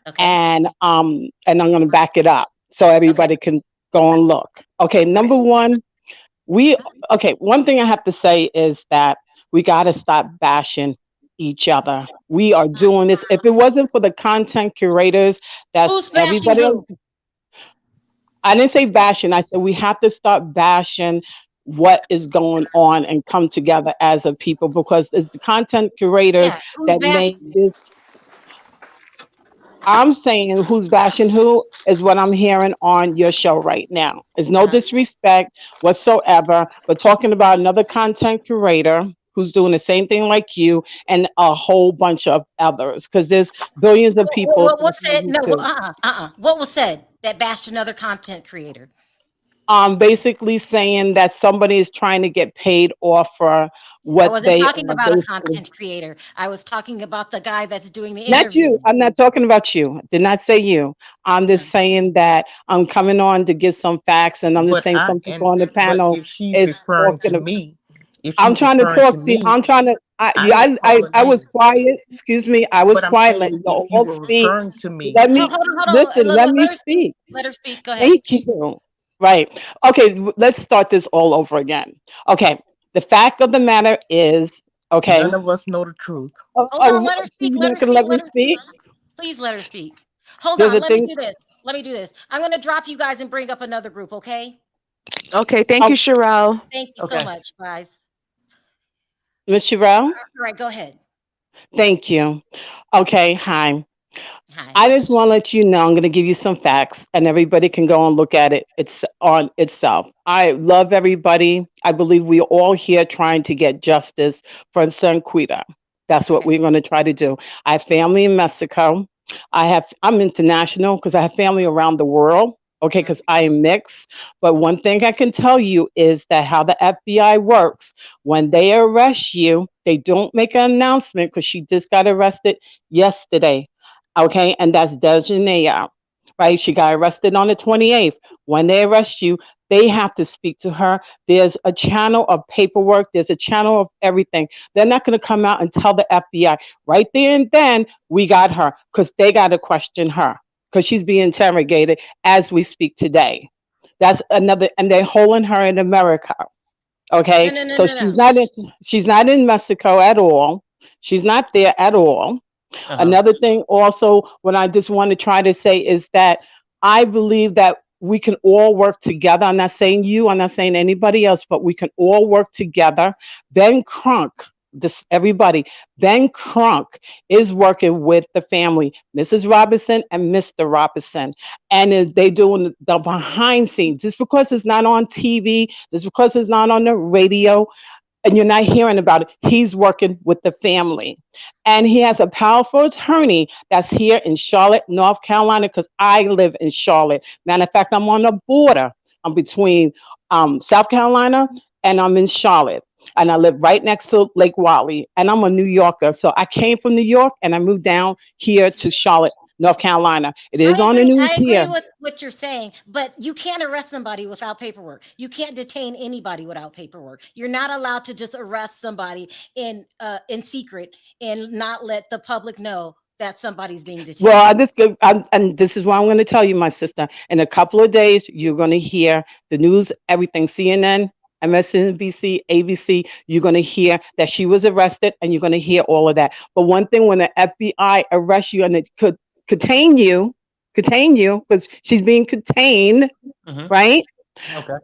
Okay. and I'm going to back it up so Okay. everybody can go and look. Okay, Okay. number one, we okay. One thing I have to say is that we got to stop bashing each other. We are doing this. If it wasn't for the content curators, that's Who's bashing everybody else. who? I didn't say bashing. I said we have to start bashing what is going on and come together as a people because it's the content curators Yeah. Who's that made bashing? this. I'm saying who's bashing who is what I'm hearing on your show right now. It's no Uh-huh. disrespect whatsoever, but talking about another content curator who's doing the same thing like you and a whole bunch of others because there's billions of people What that's was on said? No. YouTube. What was said that bashed another content creator? Basically saying that somebody is trying to get paid off for I what wasn't they talking are about a basically. content creator. I was talking about the guy that's doing the Not you. interviewing. I'm not talking about you. Did not say you. I'm Uh, just saying that I'm coming on to give some facts, and I'm just But saying I some people and on the but panel if she's is referring talking. to me, if I'm she's trying to referring talk. to See, me, I'm trying to. I ain't calling I was names. quiet. Excuse me. I was But I'm quiet. Let saying you if you all were speak. referring to me, Let me hold on. listen. Let me Let her speak. speak. Let her speak. Go ahead. Thank you. Right. Okay. Let's start this all over again. Okay. The fact of the matter is, okay. none of us know the truth. Hold on. Let her So speak. you're Let not her gonna speak. let me Let her speak? speak. Please let her speak. Hold There's on. a Let me thing. do this. Let me do this. I'm going to drop you guys and bring up another group, okay? Okay, thank you, Um, Sharrell. Thank you so Okay. much, guys. Miss Sherelle, All right, go ahead. thank you. Okay. Hi. Hi. I just want to let you know I'm going to give you some facts and everybody can go and look at it. It's on itself. I love everybody. I believe we're all here trying to get justice for Sanquita. That's what Okay. we're going to try to do. I have family in Mexico. I'm international because I have family around the world. Okay, Uh-huh. because I am mixed. But one thing I can tell you is that how the FBI works, when they arrest you, they don't make an announcement because she just got arrested yesterday. Okay, and that's Dejahanae, right? She got arrested on the 28th. When they arrest you, they have to speak to her. There's a channel of paperwork, there's a channel of everything. They're not going to come out and tell the FBI right there and then we got her because they got to question her because she's being interrogated as we speak today. That's another, and they're holding her in America. No, Okay, no, no, so no, no. she's not in Mexico at all. She's not there at all. Uh huh. Another thing, also, what I just want to try to say is that I believe that we can all work together. I'm not saying you, I'm not saying anybody else, but we can all work together. Ben Crunk, this everybody, Ben Crunk is working with the family, Mrs. Robinson and Mr. Robinson, and they doing the behind scenes. Just because it's not on TV, just because it's not on the radio, and you're not hearing about it. He's working with the family. And he has a powerful attorney that's here in Charlotte, North Carolina, because I live in Charlotte. Matter of fact, I'm on the border. I'm between South Carolina and I'm in Charlotte. And I live right next to Lake Wally. And I'm a New Yorker. So I came from New York and I moved down here to Charlotte, North Carolina. It is on the news I agree here. with what you're saying, but you can't arrest somebody without paperwork. You can't detain anybody without paperwork. You're not allowed to just arrest somebody in secret and not let the public know that somebody's being Well, detained. and this is what I'm going to tell you, my sister. In a couple of days, you're going to hear the news, everything, CNN. MSNBC, ABC, you're going to hear that she was arrested and you're going to hear all of that. But one thing, when the FBI arrests you and it could contain you, because she's being contained, right? Okay.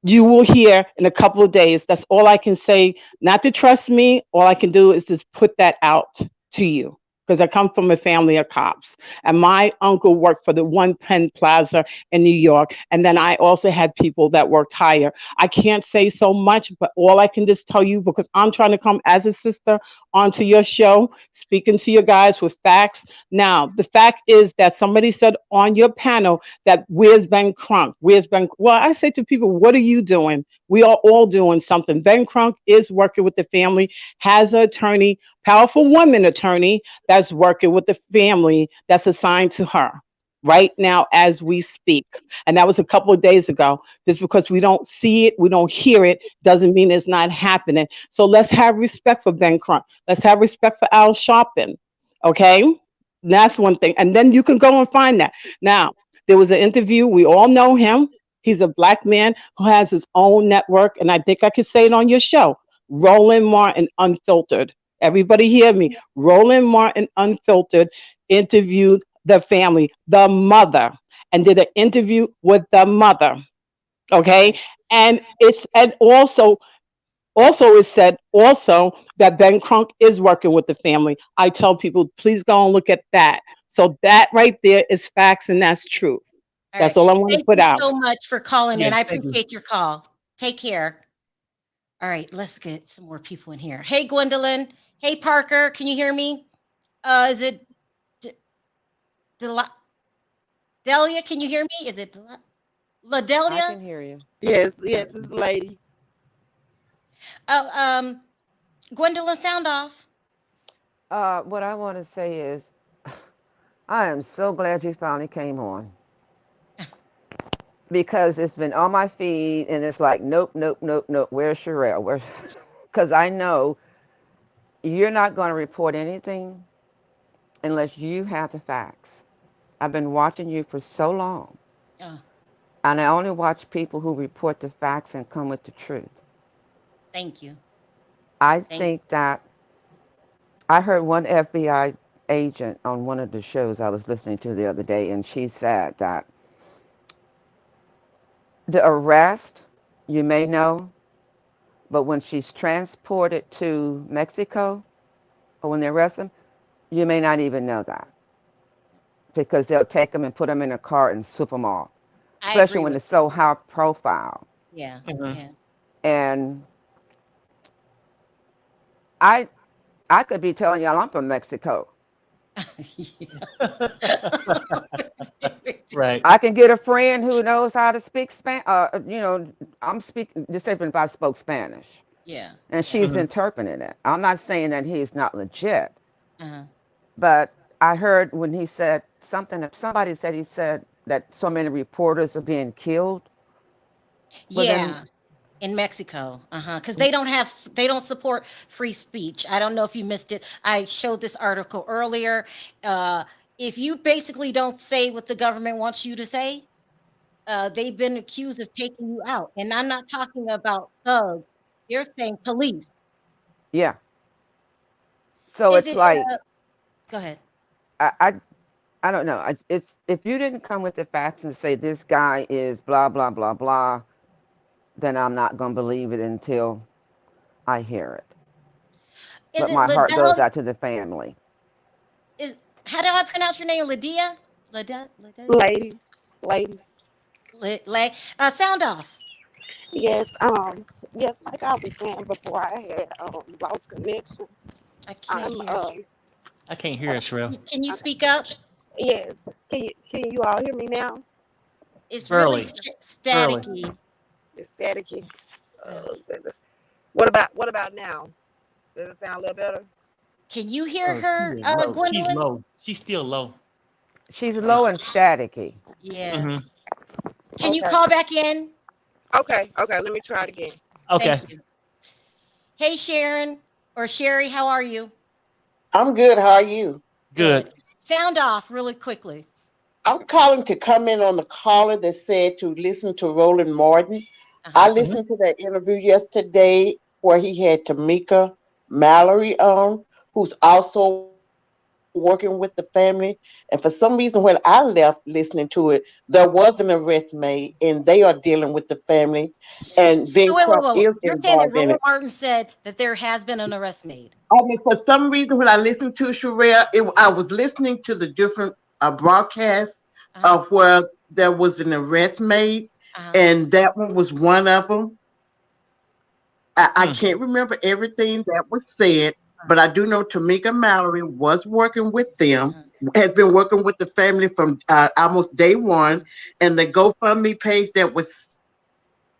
You will hear in a couple of days. That's all I can say. Not to trust me. All I can do is just put that out to you, because I come from a family of cops. And my uncle worked for the One Penn Plaza in New York. And then I also had people that worked higher. I can't say so much, but all I can just tell you, because I'm trying to come as a sister onto your show, speaking to you guys with facts. Now, the fact is that somebody said on your panel that where's Ben Crump? Where's Ben? Well, I say to people, what are you doing? We are all doing something. Ben Crump is working with the family, has an attorney, powerful woman attorney that's working with the family that's assigned to her right now as we speak. And that was a couple of days ago. Just because we don't see it, we don't hear it, doesn't mean it's not happening. So let's have respect for Ben Crump. Let's have respect for Al Sharpton. Okay? That's one thing. And then you can go and find that. Now, there was an interview. We all know him. He's a black man who has his own network. And I think I could say it on your show. Roland Martin Unfiltered. Everybody hear me. Roland Martin Unfiltered interviewed the family, the mother, and did an interview with the mother. Okay. And also it said also that Ben Crump is working with the family. I tell people, please go and look at that. So that right there is facts, and that's truth. All That's right. all I want to Thank put you out. so much for calling in. Yes, I thank you. appreciate your call. Take care. All right, let's get some more people in here. Hey, Gwendolyn. Hey, Parker. Can you hear me? Is it Delia? Can you hear me? Is it I LaDelia? can hear you. Yes, it's a lady. Oh, Gwendolyn, sound off. What I want to say is, I am so glad you finally came on, because it's been on my feed and it's like, nope, nope, nope, nope. Where's Sharrell? Where's? Because I know you're not going to report anything unless you have the facts. I've been watching you for so long, Oh, and I only watch people who report the facts and come with the truth. thank you. I Thank think that I heard one FBI agent on one of the shows I was listening to the other day, and she said that the arrest, you may know, but when she's transported to Mexico, or when they arrest them, you may not even know that, because they'll take them and put them in a car and swoop them off, I especially agree when with it's so high profile. yeah, Mhm. yeah. And I I could be telling y'all I'm from Mexico. Right. I can get a friend who knows how to speak Spanish. I'm speaking, just even if I spoke Spanish Yeah, and yeah. she's interpreting it. I'm not saying that he's not legit, Uh-huh. but I heard when he said something, if somebody said, he said that so many reporters are being killed. Well, then, Yeah, in Mexico. Uh-huh. Because they don't support free speech. I don't know if you missed it. I showed this article earlier. Uh, if you basically don't say what the government wants you to say, they've been accused of taking you out. And I'm not talking about thugs. They're saying police. yeah. So Is it's it like, go ahead. I, I, I don't know. It's if you didn't come with the facts and say this guy is blah blah blah blah, then I'm not gonna believe it until I hear it. Is But it my heart goes Liddell? out to the family. Is how do I pronounce your name? Lydia? Lydia? Lady, lady. Sound off. Yes, yes, like I was saying before, I had lost connection. I can't I'm hear. I can't hear it, Sharrell. Can you speak up? yes. Can you all hear me now? It's really Burley. Burley. staticky. It's staticky. Yeah. Goodness. What about now? Does it sound a little better? Can you hear Oh, she her, is low. She's Gwendolyn? low. She's still low. She's low and staticky. Yeah. Hmm. Can you Okay. call back in? Okay. Let me try it again. Okay. Thank you. Hey, Sharon or Sherry, how are you? I'm good. How are you? Good. Good. Sound off really quickly. I'm calling to come in on the caller that said to listen to Roland Martin. I listened to that interview yesterday where he had Tamika Mallory on, who's also working with the family. And for some reason, when I left listening to it, there was an arrest made, and they are dealing with the family. And Ben So Crump is You're saying that involved in Roland it. Martin said that there has been an arrest made. I mean, for some reason, when I listened to Sharrell, I was listening to the different broadcasts of where there was an arrest made, and that one was one of them. I can't remember everything that was said, but I do know Tamika Mallory was working with them, has been working with the family from almost day one, and the GoFundMe page that was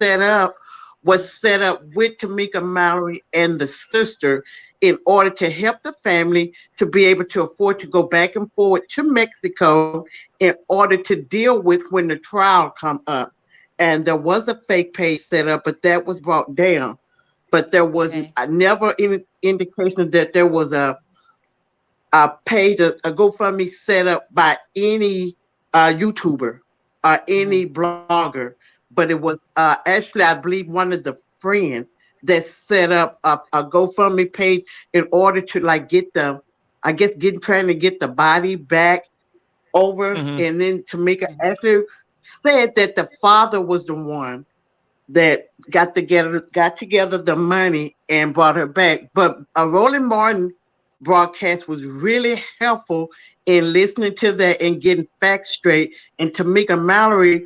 set up with Tamika Mallory and the sister in order to help the family to be able to afford to go back and forward to Mexico in order to deal with when the trial come up. And there was a fake page set up, but that was brought down. But there was never any indication that there was a page, a GoFundMe set up by any YouTuber or any blogger, but it was actually, I believe, one of the friends that set up a GoFundMe page in order to like get the, I guess, trying to get the body back over, and then Tamika actually said that the father was the one that got together the money and brought her back. But a Roland Martin broadcast was really helpful in listening to that and getting facts straight. And Tamika Mallory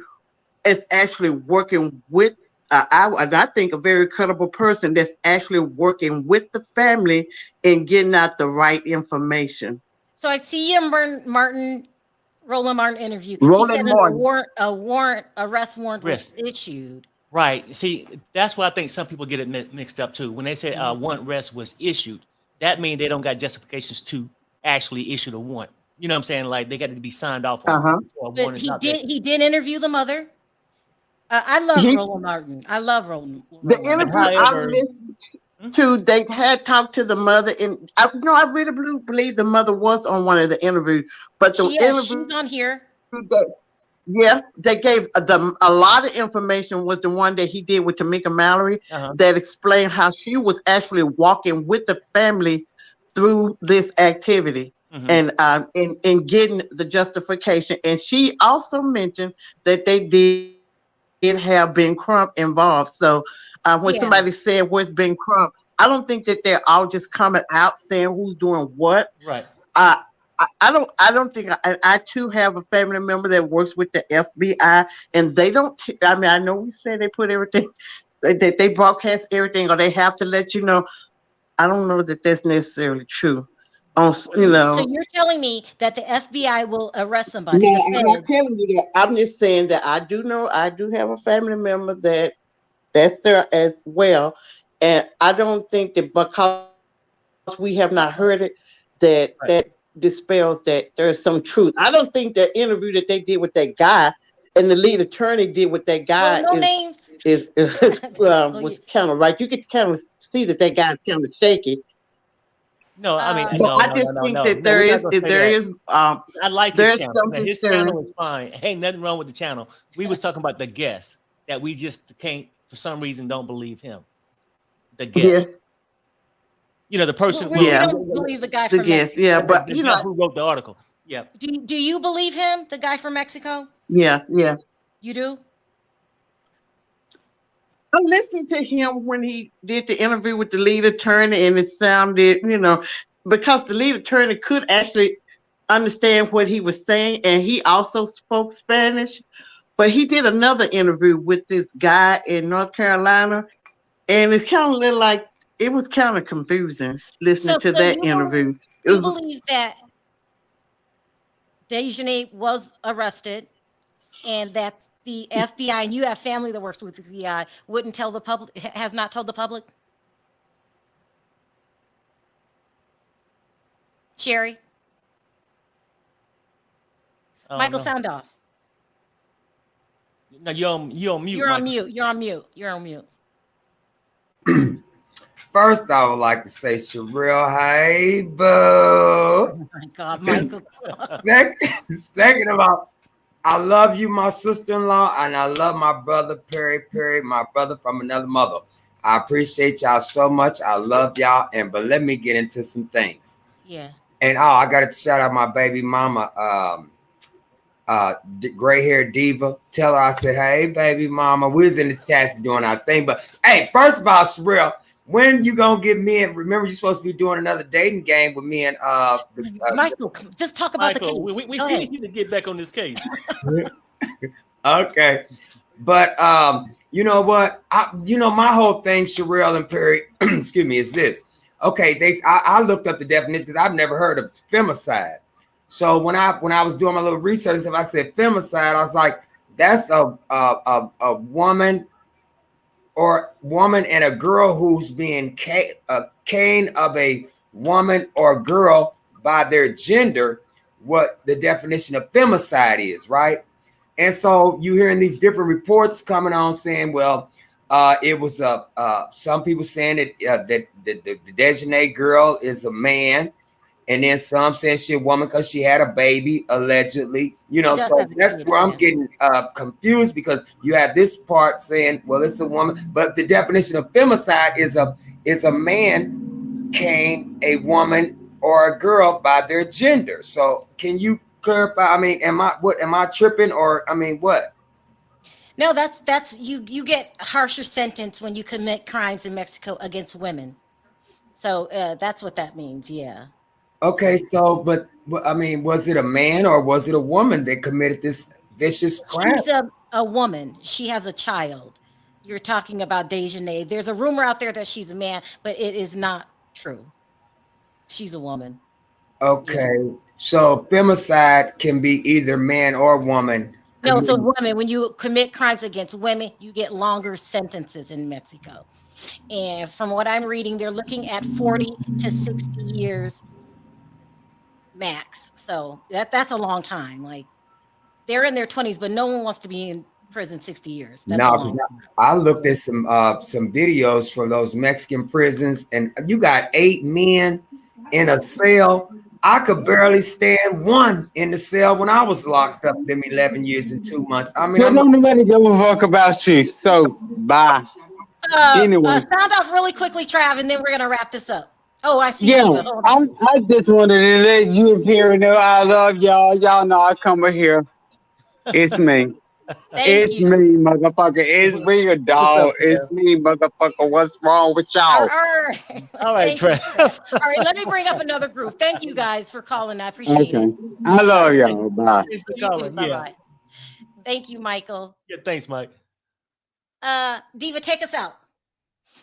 is actually working with, I think, a very credible person that's actually working with the family and getting out the right information. So I see you Roland Martin interview. Roland he said Martin. arrest warrant was issued. Right. See, that's why I think some people get it mixed up too. When they say warrant arrest was issued, that means they don't got justifications to actually issue the warrant. You know what I'm saying? Like they got to be signed off on. But he did interview the mother. I love Roland Martin. I love Roland. The interview I listened to, they had talked to the mother, and I really believe the mother was on one of the interviews. But the interview she's on here. They gave them a lot of information. Was the one that he did with Tamika Mallory that explained how she was actually walking with the family through this activity and getting the justification. And she also mentioned that they did have Ben Crump involved. So when somebody said where's Ben Crump, I don't think that they're all just coming out saying who's doing what. Right. I don't think I too have a family member that works with the FBI, and they don't. I mean, I know we say they put everything, they broadcast everything, or they have to let you know. I don't know that that's necessarily true. So you're telling me that the FBI will arrest somebody? No, I'm not telling you that. I'm just saying that I do know. I do have a family member that's there as well, and I don't think that because we have not heard it, that dispels that there's some truth. I don't think that interview that they did with that guy and the lead attorney did with that guy was kind of right. You could kind of see that guy's kind of shaky. No, I mean, but I just think that there is. I like his channel. His channel is fine. Ain't nothing wrong with the channel. We was talking about the guest that we just can't, for some reason, don't believe him. The guest. Yeah. You know, the person. We don't believe the guy from Mexico. but the guy who wrote the article. Yeah. Do you believe him, the guy from Mexico? Yeah. You do? I listened to him when he did the interview with the lead attorney, and it sounded, because the lead attorney could actually understand what he was saying, and he also spoke Spanish. But he did another interview with this guy in North Carolina, and it's kind of like it was kind of confusing listening to that interview. You believe that Dejahanae was arrested, and that the FBI, and you have family that works with the FBI, wouldn't tell the public, has not told the public? Sherry? Michael, sound off. No, you're on mute. You're on mute. You're on mute. First, I would like to say, Sharrell, hey, boo. Oh my God, Michael. Second of all, I love you, my sister-in-law, and I love my brother Perry, my brother from another mother. I appreciate y'all so much. I love y'all, but let me get into some things. Yeah. And I got to shout out my baby mama, gray hair diva. Tell her I said, hey, baby mama, we was in the chats doing our thing. But hey, first of all, Sharrell, when you gonna get me and remember you're supposed to be doing another dating game with me and Michael, just talk about the case. We need to get back on this case. Okay. But you know what? My whole thing, Sharrell and Perry, excuse me, is this. Okay, I looked up the definition because I've never heard of femicide. So when I was doing my little research, if I said femicide, I was like, that's a woman and a girl who's being cane of a woman or girl by their gender, what the definition of femicide is, right? And so you hearing these different reports coming on saying, well, it was some people saying that the Dejahanae girl is a man, and then some saying she a woman because she had a baby allegedly. So that's where I'm getting confused, because you have this part saying, well, it's a woman, but the definition of femicide is a man cane a woman or a girl by their gender. So can you clarify? I mean, am I tripping, or I mean what? No, that's you get harsher sentence when you commit crimes in Mexico against women. So that's what that means. Yeah. Okay, so but I mean, was it a man or was it a woman that committed this vicious crime? She's a woman. She has a child. You're talking about Dejahanae. There's a rumor out there that she's a man, but it is not true. She's a woman. Okay, so femicide can be either man or woman. No, it's a woman. When you commit crimes against women, you get longer sentences in Mexico. And from what I'm reading, they're looking at 40 to 60 years max. So that's a long time. Like, they're in their 20s, but no one wants to be in prison 60 years. That's a long time. I looked at some videos from those Mexican prisons, and you got 8 men in a cell. I could barely stand one in the cell when I was locked up them 11 years and 2 months. I mean, don't nobody give a fuck about you. So bye. Anyway, sound off really quickly, Trav, and then we're gonna wrap this up. Oh, I see. Yeah, Diva. I just wanted to let you and Perry know I love y'all. Y'all know I come over here. It's me. It's me, motherfucker. It's me, a dog. It's me, motherfucker. What's wrong with y'all? All right, Trav. All right, let me bring up another group. Thank you guys for calling. I appreciate it. I love y'all. Bye. Thanks for calling. Bye-bye. Thank you, Michael. Yeah, thanks, Mike. Diva, take us out.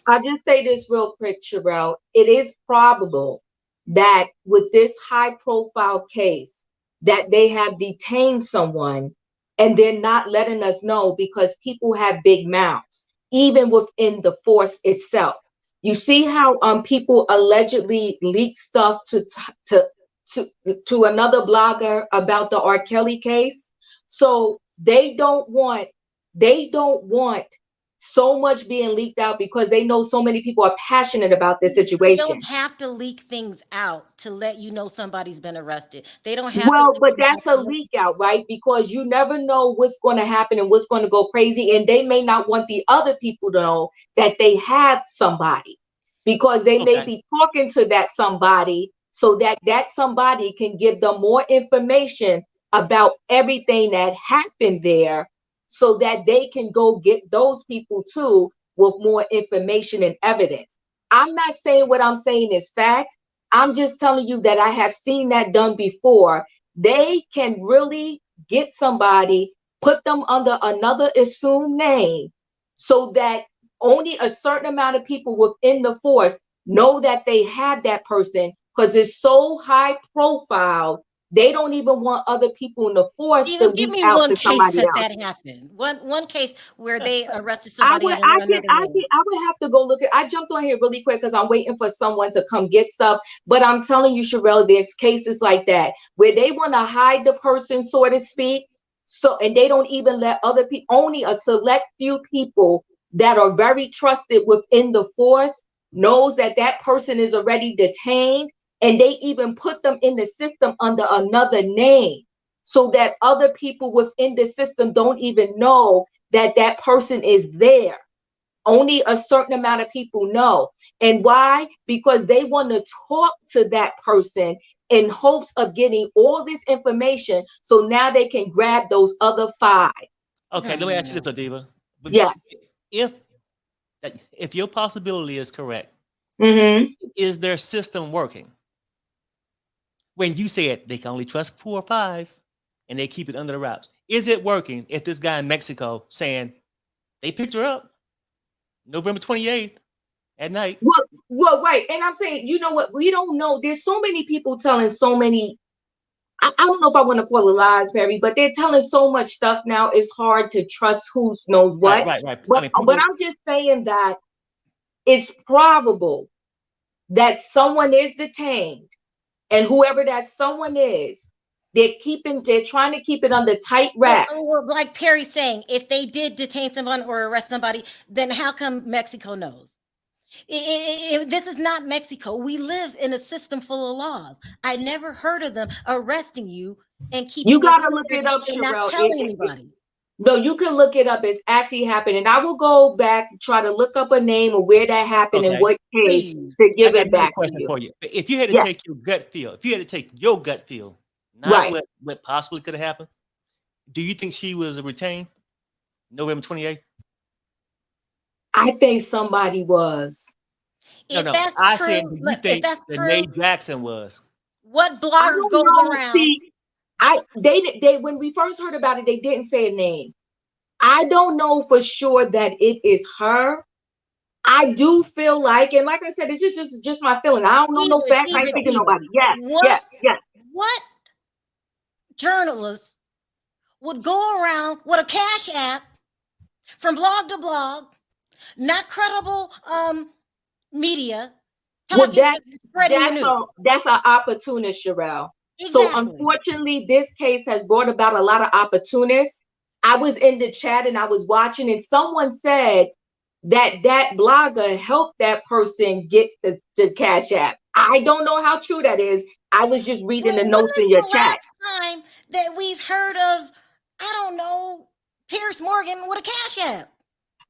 I'll just say this real quick, Sharrell. It is probable that with this high-profile case that they have detained someone and they're not letting us know because people have big mouths, even within the force itself. You see how people allegedly leak stuff to another blogger about the R. Kelly case? So they don't want so much being leaked out because they know so many people are passionate about this situation. They don't have to leak things out to let you know somebody's been arrested. They don't have but that's a leak out, right? Because you never know what's going to happen and what's going to go crazy. And they may not want the other people to know that they have somebody, because they may be talking to that somebody so that somebody can give them more information about everything that happened there, so that they can go get those people too with more information and evidence. I'm not saying what I'm saying is fact. I'm just telling you that I have seen that done before. They can really get somebody, put them under another assumed name, so that only a certain amount of people within the force know that they have that person, because it's so high profile. They don't even want other people in the force to give me leak out one to case somebody else. that happened. One case where they arrested somebody. I would have to go look at. I jumped on here really quick because I'm waiting for someone to come get stuff. But I'm telling you, Sharrell, there's cases like that where they want to hide the person, so to speak. So, and they don't even let other people. Only a select few people that are very trusted within the force knows that that person is already detained. And they even put them in the system under another name. so that other people within the system don't even know that that person is there. Only a certain amount of people know. And why? Because they want to talk to that person in hopes of getting all this information, so now they can grab those other 5. Okay, let me ask you this, Adiva. Yes. If your possibility is correct, is their system working? When you said they can only trust 4 or 5 and they keep it under the wraps, is it working if this guy in Mexico saying they picked her up November 28th at night? Well, right. And I'm saying, you know what? We don't know. There's so many people telling so many, I don't know if I want to call it lies, Perry, but they're telling so much stuff now. It's hard to trust who knows what. Right. But I'm just saying that it's probable that someone is detained, and whoever that someone is, they're trying to keep it under tight wraps. Well, like Perry's saying, if they did detain someone or arrest somebody, then how come Mexico knows? This is not Mexico. We live in a system full of laws. I never heard of them arresting you and keeping you gotta look it up, and not Sharrell. telling anybody. No, you can look it up. It's actually happened. And I will go back and try to look up a name of where that happened and what case to give it back to you. For you. If you had to take your gut feel, not what possibly could have happened, do you think she was retained November 28th? I think somebody was. If that's true, I said, do you think that Nate Jackson was? What blogger goes around? See, they when we first heard about it, they didn't say a name. I don't know for sure that it is her. I do feel like, and like I said, it's just my feeling. I don't know no facts. I ain't speaking to nobody. Yes. What journalist would go around with a Cash App from blog to blog, not credible media? Well, that's an opportunist, Sharrell. Exactly. So unfortunately, this case has brought about a lot of opportunists. I was in the chat and I was watching, and someone said that blogger helped that person get the Cash App. I don't know how true that is. I was just reading the notes in your chat. Time that we've heard of, I don't know, Piers Morgan with a Cash App.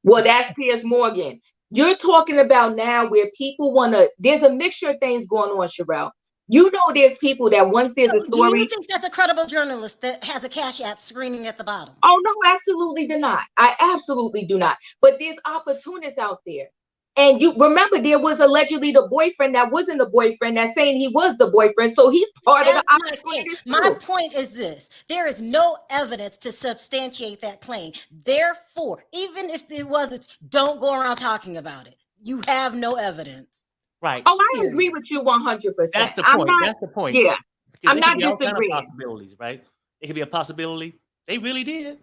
Well, that's Piers Morgan. You're talking about now where people there's a mixture of things going on, Sharrell. You know, there's people that once there's a story. Do you think that's a credible journalist that has a Cash App screening at the bottom? Oh, no, absolutely do not. I absolutely do not. But there's opportunists out there. And you remember there was allegedly the boyfriend that wasn't the boyfriend that's saying he was the boyfriend. So he's part of the opportunity. My point is this. There is no evidence to substantiate that claim. Therefore, even if there was, don't go around talking about it. You have no evidence. Right. Oh, I agree with you 100%. That's the point. That's the point. Yeah. I'm not disagreeing. Kind of possibilities, right? It could be a possibility they really did.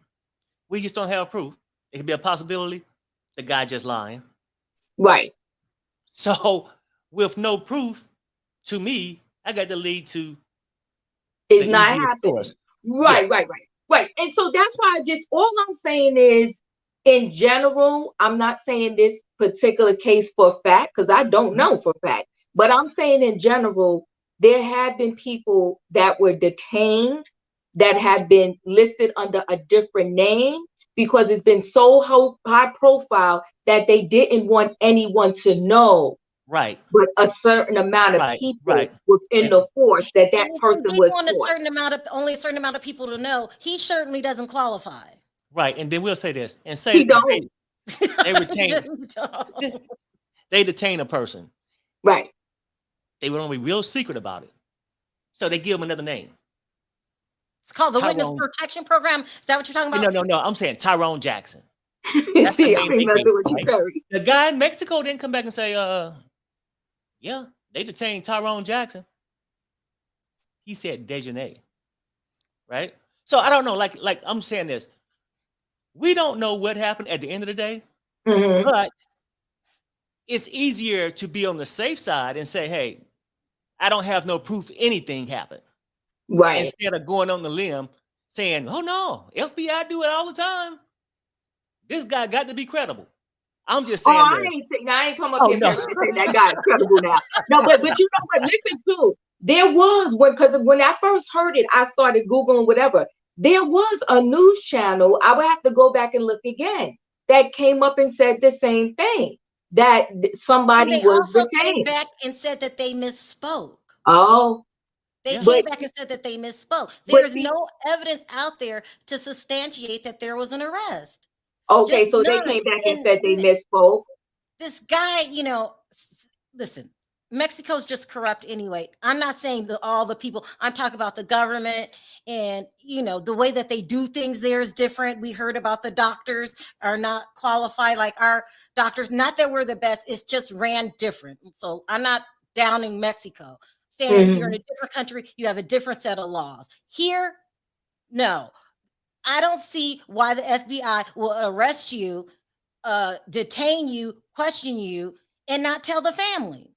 We just don't have proof. It could be a possibility the guy just lying. Right. So with no proof, to me, I got to lead to it's not happening. Right. And so that's why all I'm saying is, in general, I'm not saying this particular case for a fact, because I don't know for a fact, but I'm saying in general, there have been people that were detained that have been listed under a different name because it's been so high profile that they didn't want anyone to know. Right. But a certain amount of people within the force that person was. Only a certain amount of people to know. He certainly doesn't qualify. Right, and then we'll say this and say they retain. They detain a person. Right. They want to be real secret about it, so they give them another name. It's called the Witness Protection Program. Is that what you're talking about? No. I'm saying Tyrone Jackson. See, I'm messing with you, Perry. The guy in Mexico didn't come back and say, yeah, they detained Tyrone Jackson. He said Dejahanae. Right? So I don't know. Like I'm saying this. We don't know what happened at the end of the day, but it's easier to be on the safe side and say, hey, I don't have no proof anything happened. Right. Instead of going on the limb saying, oh no, FBI do it all the time. This guy got to be credible. I'm just saying. I ain't come up here and say that guy is credible now. No, but you know what? There was because when I first heard it, I started Googling whatever. There was a news channel, I would have to go back and look again, that came up and said the same thing, that somebody And they was also came detained. back and said that they misspoke. Oh. They Yeah. came back and said that they misspoke. There's no evidence out there to substantiate that there was an arrest. Okay, Just so they none. came back and said they misspoke. This guy, you know, listen, Mexico's just corrupt anyway. I'm not saying that all the people, I'm talking about the government, and, you know, the way that they do things there is different. We heard about the doctors are not qualified like our doctors. Not that we're the best, it's just ran different. So I'm not downing Mexico. Saying you're in a different country, you have a different set of laws. Here, no. I don't see why the FBI will arrest you, detain you, question you, and not tell the family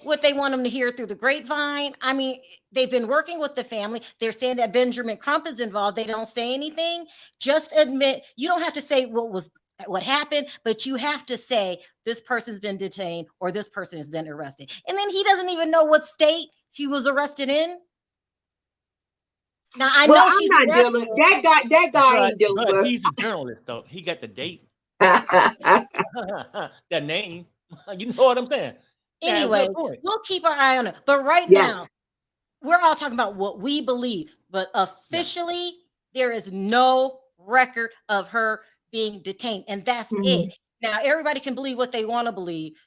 what they want them to hear through the grapevine. I mean, they've been working with the family. They're saying that Benjamin Crump is involved. They don't say anything. Just admit, you don't have to say what happened, but you have to say this person's been detained or this person has been arrested. And then he doesn't even know what state she was arrested in. Now I know she's not dealing. That guy ain't dealing with. He's a journalist, though. He got the date, the name. You know what I'm saying? Anyway, we'll keep our eye on it. But right now, we're all talking about what we believe. But officially, there is no record of her being detained, and that's it. Now everybody can believe what they want to believe.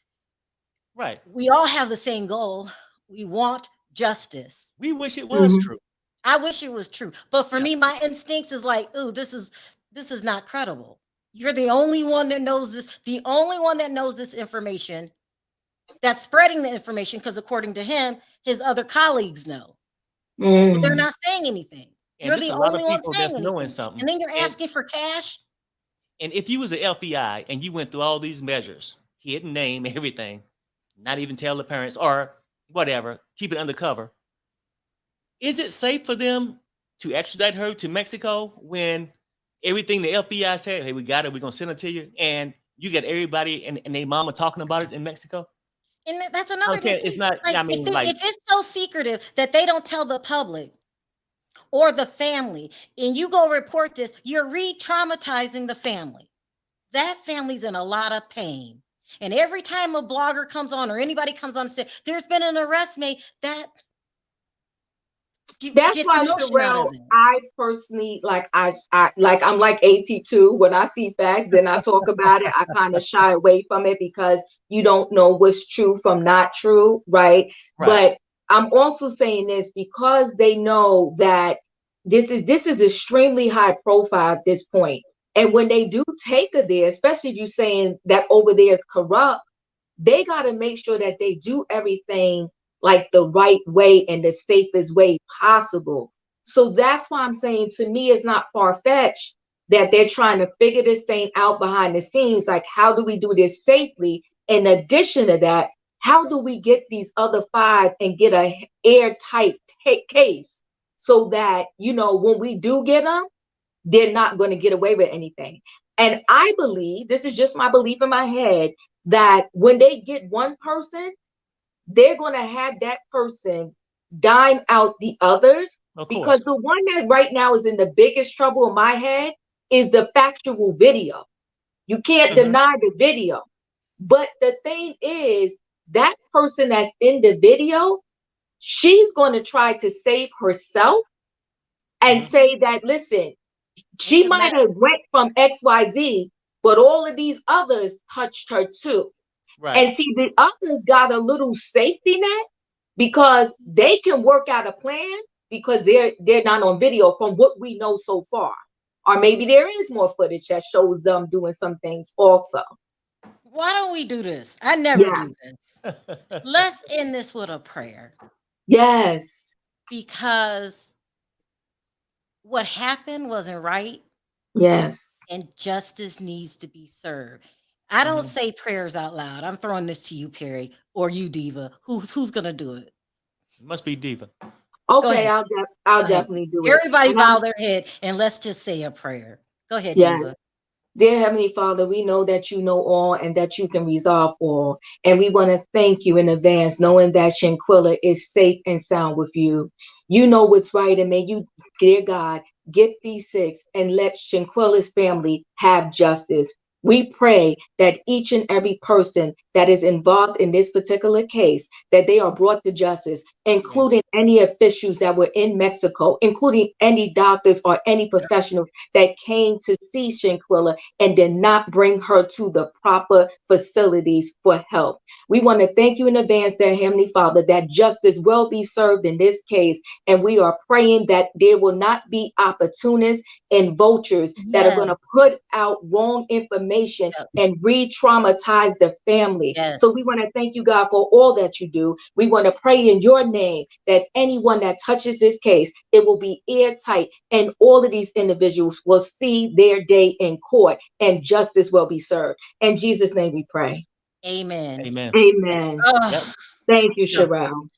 Right. We all have the same goal. We want justice. We wish it was true. I wish it was true. But for me, my instincts is like, ooh, this is not credible. You're the only one that knows this, the only one that knows this information, that's spreading the information, because according to him, his other colleagues know. But they're not saying anything. And you're the only one saying anything. Something. And then you're asking for cash. And if you was the FBI and you went through all these measures, hidden name, everything, not even tell the parents or whatever, keep it undercover, is it safe for them to extradite her to Mexico when everything the FBI said, hey, we got it, we're going to send it to you, and you got everybody and their mama talking about it in Mexico? And that's another thing. It's not, like, I mean, if it's so secretive that they don't tell the public or the family, and you go report this, you're re-traumatizing the family. That family's in a lot of pain. And every time a blogger comes on or anybody comes on and says, there's been an arrest made, that's why, Sharrell, I personally, I'm like AT2. When I see facts, then I talk about it. I kind of shy away from it because you don't know what's true from not true, right? But I'm also saying this because they know that this is extremely high profile at this point. And when they do take her there, especially if you're saying that over there is corrupt, they got to make sure that they do everything like the right way and the safest way possible. So that's why I'm saying, to me, it's not far-fetched that they're trying to figure this thing out behind the scenes. Like, how do we do this safely? In addition to that, how do we get these other 5 and get a airtight case so that, you know, when we do get them, they're not going to get away with anything. And I believe, this is just my belief in my head, that when they get one person, they're going to have that person dime out the others, because the one that right now is in the biggest trouble in my head is the factual video. You can't deny the video. But the thing is, that person that's in the video, she's going to try to save herself and say that, listen, she might have went from XYZ, but all of these others touched her too. Right. And see, the others got a little safety net because they can work out a plan because they're not on video from what we know so far. Or maybe there is more footage that shows them doing some things also. Why don't we do this? I never do this. Let's end this with a prayer. Yes. Because what happened wasn't right. Yes. And justice needs to be served. I don't say prayers out loud. I'm throwing this to you, Perry, or you, Diva. Who's gonna do it? It must be Diva. Okay, I'll definitely do it. Everybody bow their head and let's just say a prayer. Go ahead, Diva. Dear Heavenly Father, we know that you know all and that you can resolve all. And we want to thank you in advance, knowing that Shanquella is safe and sound with you. You know what's right, and may you, dear God, get these six and let Shanquella's family have justice. We pray that each and every person that is involved in this particular case, that they are brought to justice, including any officials that were in Mexico, including any doctors or any professionals that came to see Shanquella and did not bring her to the proper facilities for help. We want to thank you in advance, dear Heavenly Father, that justice will be served in this case. And we are praying that there will not be opportunists and vultures that are going to put out wrong information and re-traumatize the family. So we want to thank you, God, for all that you do. We want to pray in your name that anyone that touches this case, it will be airtight, and all of these individuals will see their day in court and justice will be served. In Jesus' name we pray. Amen. Amen. Amen. Oh, Thank you, Sharrell.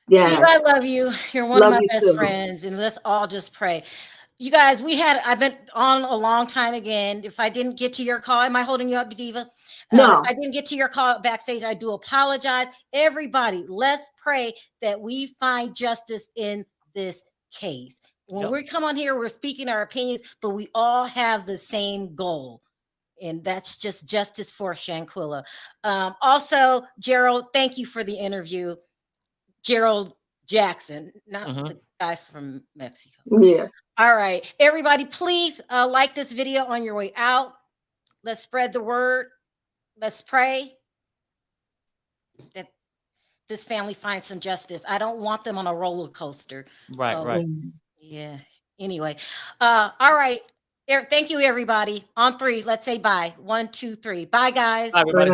Yes. Diva, I love you. You're one Love of my you best too. friends, and let's all just pray. You guys, I've been on a long time again. If I didn't get to your call, am I holding you up, Diva? No. If I didn't get to your call backstage, I do apologize. Everybody, let's pray that we find justice in this case. When we come on here, we're speaking our opinions, but we all have the same goal. And that's just justice for Shanquella. Also, Gerald, thank you for the interview. Gerald Jackson, not the guy from Mexico. Yeah. All right, everybody, please like this video on your way out. Let's spread the word. Let's pray that this family finds some justice. I don't want them on a roller coaster. Right. Yeah. Anyway, all right. Thank you, everybody. On three, let's say bye. 1, 2, 3. Bye, guys. Bye, everybody.